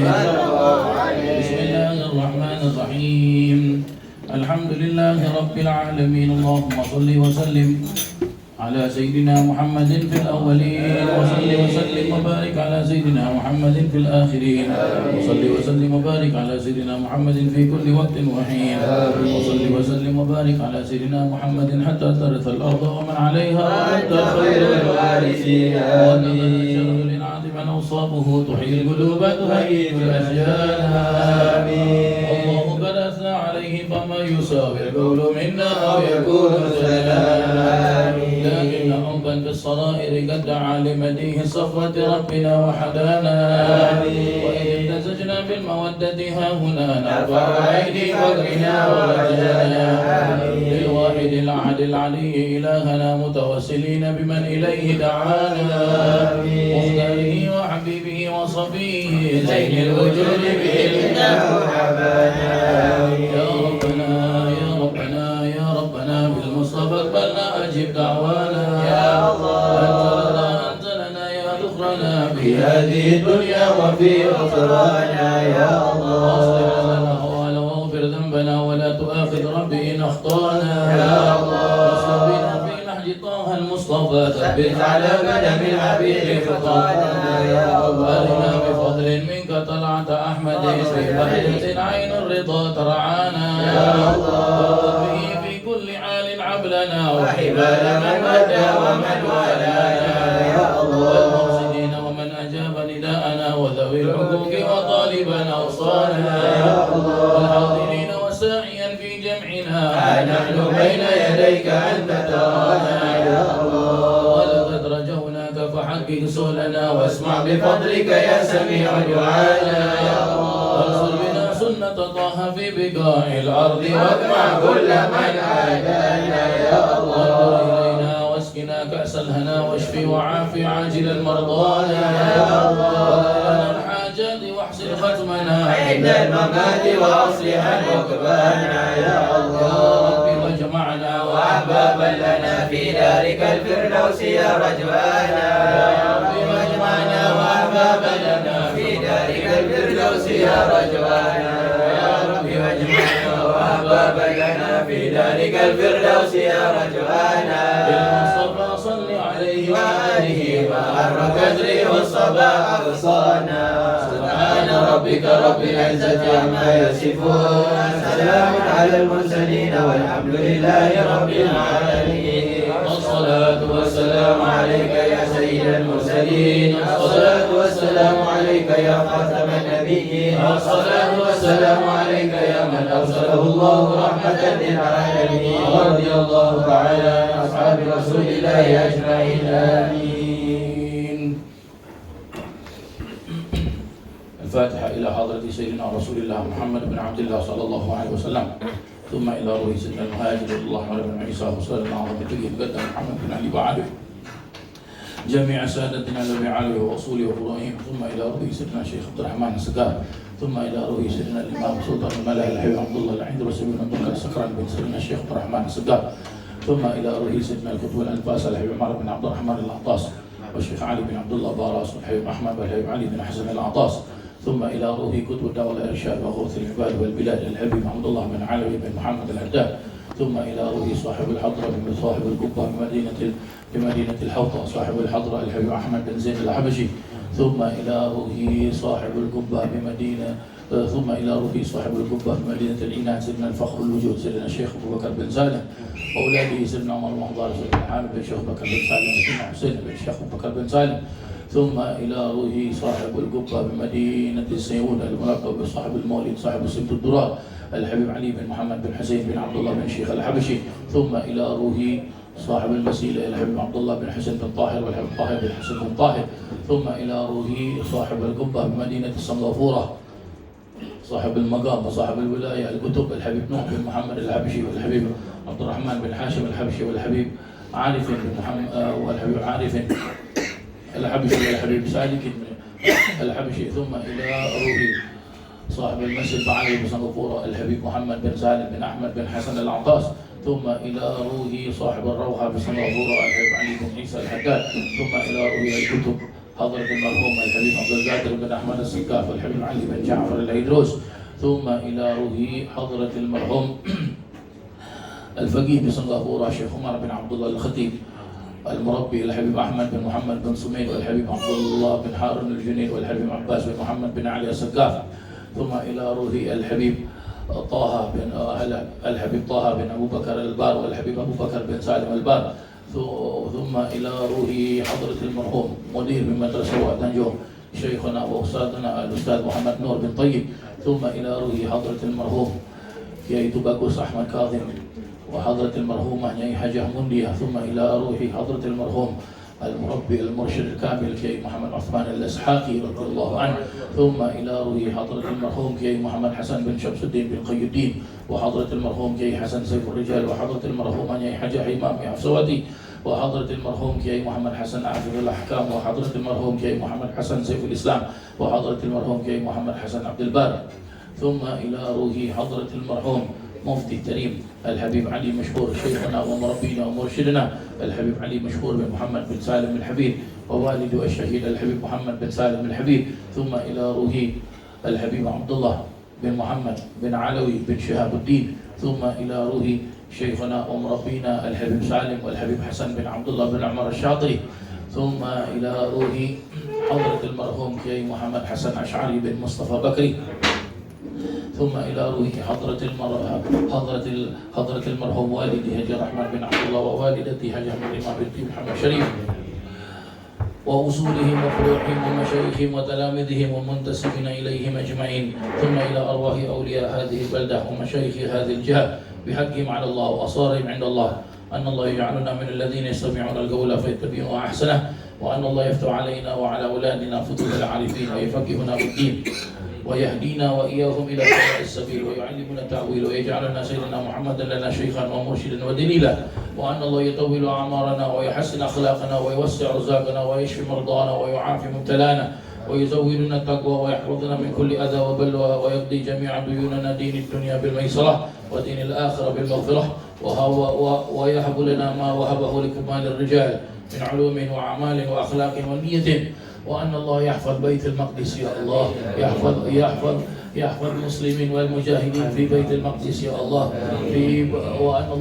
بسم الله الرحمن الرحيم. الحمد لله رب العالمين. اللهم صل وسلم على سيدنا محمد في الأولين، وصل وسلم وبارك على سيدنا محمد في الآخرين، وصل وسلم وبارك على سيدنا محمد في كل وقت وحين، وصل وسلم وبارك على سيدنا محمد حتى ترث الأرض ومن عليها وأنت خير الوارثين. آمين. من أوصافه تحيي القلوب تهيئ الأشجان. الله قد أثنى عليه فما يساوي القول منا أو يكون سلام. لكن حبا في الصرائر قد دعا لمديه صفوة ربنا وحدانا. وإذ امتزجنا بالمودة ها هنا نرفع أيدي فقرنا ورجانا للواحد الأحد العلي إلهنا متوسلين بمن إليه دعانا. مختاره وحبيبه وصفيه زين الوجود بإذنه حبانا. يا ربنا يا ربنا يا ربنا بالمصطفى اقبلنا أجب دعوانا. يا الله أنت لنا يا ذخرنا في هذه الدنيا وفي أخرانا. يا الله أصلح لنا أحوالا واغفر ذنبنا ولا تؤاخذ ربي إن أخطأنا. يا الله واصلح بنا في نهج طه المصطفى ثبت على قدم الحبيب خطانا. يا الله أرنا بفضل منك طلعت أحمد في بهجة عين الرضا ترعانا. يا الله في كل حال عبلنا وحبال من مدى ومن والانا. يا الله والمرشدين ومن أجاب نداءنا وذوي الحقوق وطالبا أوصانا. يا الله والحاضرين وساعيا في جمعنا نحن بين يديك أنت ترانا. يا الله ولقد رجوناك فحقق سؤلنا واسمع بفضلك يا سميع دعانا. يا الله وانصر بنا سنة طه في بقاع الأرض واجمع كل من عادانا. يا الله وانظر إلينا واسقنا كأس الهنا واشفي وعافي عاجل المرضانا. يا الله ولنا الحاجات واحسن ختمنا عند الممات وأصلح ركبانا. يا الله يا ربي واجمعنا وأحبابا لنا في دارك الفردوس يا رجوانا. يا ربي واجمعنا وأحبابا لنا في دارك الفردوس يا رجوانا. يا ربي واجمعنا وأحبابا لنا في دارك الفردوس يا رجوانا. بالمصطفى صل عليه وآله مع القدر والصباح أغصانا. سبحان ربك رب العزة عما يصفون، سلام على المرسلين والحمد لله رب العالمين. والصلاة والسلام عليك يا سيد المرسلين. والصلاة والسلام عليك يا خاتم النبيين. والصلاة والسلام عليك يا من أرسله الله رحمة للعالمين. ورضي الله تعالى عن أصحاب رسول الله أجمعين. آمين. الفاتحة إلى حضرة سيدنا رسول الله محمد بن عبد الله صلى الله عليه وسلم، ثم إلى روح سيدنا المهاجر الله بن عيسى وصلى الله على نبيه مقدم محمد بن علي وعلي جميع سادتنا الذي عليه وأصوله وفروعهم، ثم إلى روح سيدنا الشيخ عبد الرحمن السقاف، ثم إلى روح سيدنا الإمام سلطان الملا الحبيب عبد الله العيد وسيدنا بن بكر السكران بن سيدنا الشيخ عبد الرحمن السقاف، ثم إلى روح سيدنا القطب الأنفاس الحبيب عمر بن عبد الرحمن العطاس والشيخ علي بن عبد الله باراس والحبيب أحمد والحبيب علي بن حسن العطاس، ثم إلى روح كتب الدعوة والإرشاد وغوث العباد والبلاد الحبيب عبد الله بن علوي بن محمد العداد، ثم إلى روح صاحب الحضرة من صاحب القبة بمدينة الحوطة صاحب الحضرة الحبيب أحمد بن زين الحبشي، ثم إلى روح صاحب القبة ثم إلى روح صاحب القبة بمدينة العنان سيدنا الفخر الوجود سيدنا الشيخ أبو بكر بن سالم، وأولاده سيدنا عمر المحضار سيدنا حامد بن الشيخ بكر بن سالم وسيدنا حسين بن الشيخ أبو بكر بن سالم، ثم إلى روح صاحب القبة بمدينة السيون الملقب بصاحب المولد صاحب السبت الدرار الحبيب علي بن محمد بن حسين بن عبد الله بن الشيخ الحبشي، ثم إلى روح صاحب المسيلة الحبيب عبد الله بن حسين بن طاهر والحبيب طاهر بن حسين بن طاهر، ثم إلى روح صاحب القبة بمدينة السنغافورة صاحب المقام وصاحب الولاية الكتب الحبيب نوح بن محمد الحبشي والحبيب عبد الرحمن بن حاشم الحبشي والحبيب عارف بن محمد والحبيب عارف الحبشي والحبيب سالك الحبشي، ثم إلى روح صاحب المسجد بعلي بن سنغافورة الحبيب محمد بن سالم بن أحمد بن حسن العطاس، ثم إلى روح صاحب الروحة بسنغافورة الحبيب علي بن عيسى الحداد، ثم إلى روح الكتب حضرة المرحوم الحبيب عبد القادر بن أحمد السقاف والحبيب علي بن جعفر العيدروس، ثم إلى روح حضرة المرحوم الفقيه بسنغافورة الشيخ عمر بن عبد الله الخطيب، المربي الحبيب أحمد بن محمد بن سميد والحبيب عبد الله بن هارون الجنيد والحبيب عباس بن محمد بن علي السقاف، ثم إلى روح الحبيب طه بن الحبيب طه بن أبو بكر البار والحبيب أبو بكر بن سالم البار، ثم إلى روح حضرة المرحوم مدير بمدرسة وادنجو شيخنا وأستاذنا الأستاذ محمد نور بن طيب، ثم إلى روح حضرة المرحوم yaitu Bagus Ahmad Kazim وحضرة المرحومة Nyai Hajah Mundiah، ثم إلى روح حضرة المرحوم المربي المرشد الكامل كي محمد عثمان الإسحاقي رضي الله عنه، ثم إلى روح حضرة المرحوم كي محمد حسن بن شمس الدين بن قي الدين، وحضرة المرحوم كي حسن سيف الرجال، وحضرة المرحومة Nyai Hajah Imam Hafsawati، وحضرة المرحوم كي محمد حسن عافظ الأحكام، وحضرة المرحوم كي محمد حسن سيف الإسلام، وحضرة المرحوم كي محمد حسن عبد الباري، ثم إلى روح حضرة المرحوم مفتي التريم الحبيب علي مشهور شيخنا ومربينا ومرشدنا الحبيب علي مشهور بن محمد بن سالم الحبيب، ووالد الشهيد الحبيب محمد بن سالم الحبيب، ثم إلى روح الحبيب عبد الله بن محمد بن علوي بن شهاب الدين، ثم إلى روح شيخنا ومربينا الحبيب سالم والحبيب حسن بن عبد الله بن عمر الشاطري، ثم إلى روح حضرة المرحوم كي محمد حسن أشعري بن مصطفى بكري، ثم إلى روح حضرة المرحوم والدي هجي الرحمن بن عبد الله ووالدتي هجي مريمة بنت محمد شريف، وأصولهم وفروعهم ومشايخهم وتلامذهم ومنتسبين إليهم أجمعين، ثم إلى أرواح أولياء هذه البلدة ومشايخ هذه الجهة بحقهم على الله وأصارهم عند الله، أن الله يجعلنا من الذين يستمعون القول فيتبعون أحسنه، وأن الله يفتح علينا وعلى أولادنا فتوح العارفين ويفقهنا بالدين ويهدينا وإياهم إلى سواء السبيل ويعلمنا التأويل ويجعلنا سيدنا محمدا لنا شيخا ومرشدا ودليلا، وأن الله يطول أعمارنا ويحسن أخلاقنا ويوسع رزاقنا ويشفي مرضانا ويعافي مبتلانا ويزودنا التقوى ويحفظنا من كل أذى وبلوى ويقضي جميع ديوننا دين الدنيا بالميسرة ودين الآخرة بالمغفرة، ويهب لنا ما وهبه لكمال الرجال من علوم وأعمال وأخلاق ونية، وأن الله يحفظ بيت المقدس يا الله، يحفظ المسلمين والمجاهدين في بيت المقدس يا الله، وأن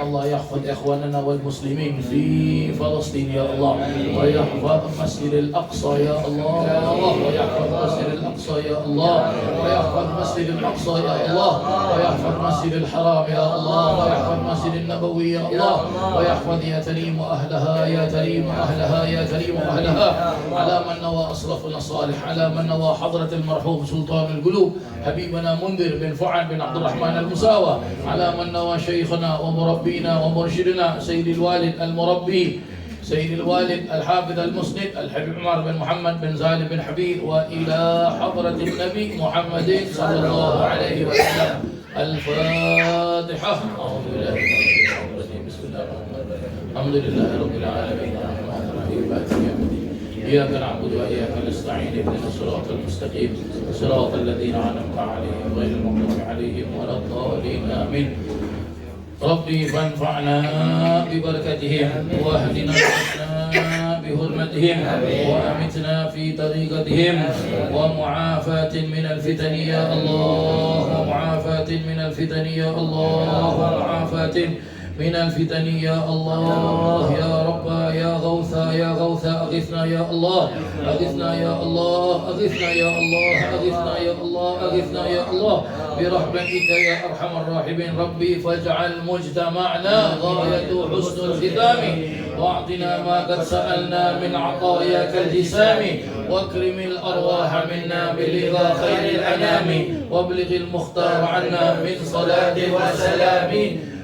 الله يحفظ إخواننا والمسلمين في فلسطين يا الله، ويحفظ مسجد الأقصى يا الله، ويحفظ مسجد الأقصى يا الله، ويحفظ مسجد الأقصى يا الله، ويحفظ مسجد الحرام يا الله، ويحفظ مسجد النبوي يا الله، ويحفظ يا كريم أهلها يا كريم أهلها يا كريم أهلها، على من نوى أصرفنا الصالح، على من نوى حضرة المرحوم سلطان القلوب حبيبنا منذر بن فعل بن عبد الرحمن المساوى، على من نوى شيخنا ومربينا ومرشدنا سيد الوالد المربي سيد الوالد الحافظ المسند الحبيب عمر بن محمد بن زايد بن حبيب، وإلى حضرة النبي محمد صلى الله عليه وسلم. الفاتحة. أعوذ بالله من الشيطان الرجيم. بسم الله الرحمن الرحيم. الحمد لله رب العالمين الرحمن الرحيم مالك يوم الدين، إياك نعبد وإياك نستعين، اهدنا الصراط المستقيم صراط الذين أنعمت عليهم غير المغضوب عليهم ولا الضالين آمين. ربي فانفعنا ببركتهم واهدنا بحرمتهم وأمتنا في طريقتهم ومعافاة من الفتن يا الله، ومعافاة من الفتن يا الله، ومعافاة من الفتن يا الله، يا رب يا غوثا يا غوثا أغثنا يا الله، أغثنا يا الله، أغثنا يا الله، أغثنا يا الله، أغثنا يا الله برحمتك يا أرحم الراحمين. ربي فاجعل مجتمعنا غاية حسن الختام، واعطنا ما قد سألنا من عطاياك الجسام، واكرم الأرواح منا بلغى خير الأنام، وابلغ المختار عنا من صلاة وسلام،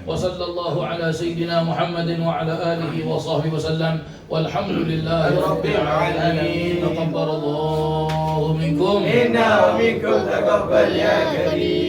وصلى الله على سيدنا محمد وعلى آله وصحبه وسلم، والحمد لله رب العالمين. تقبل الله منكم منا ومنكم تقبل يا كريم.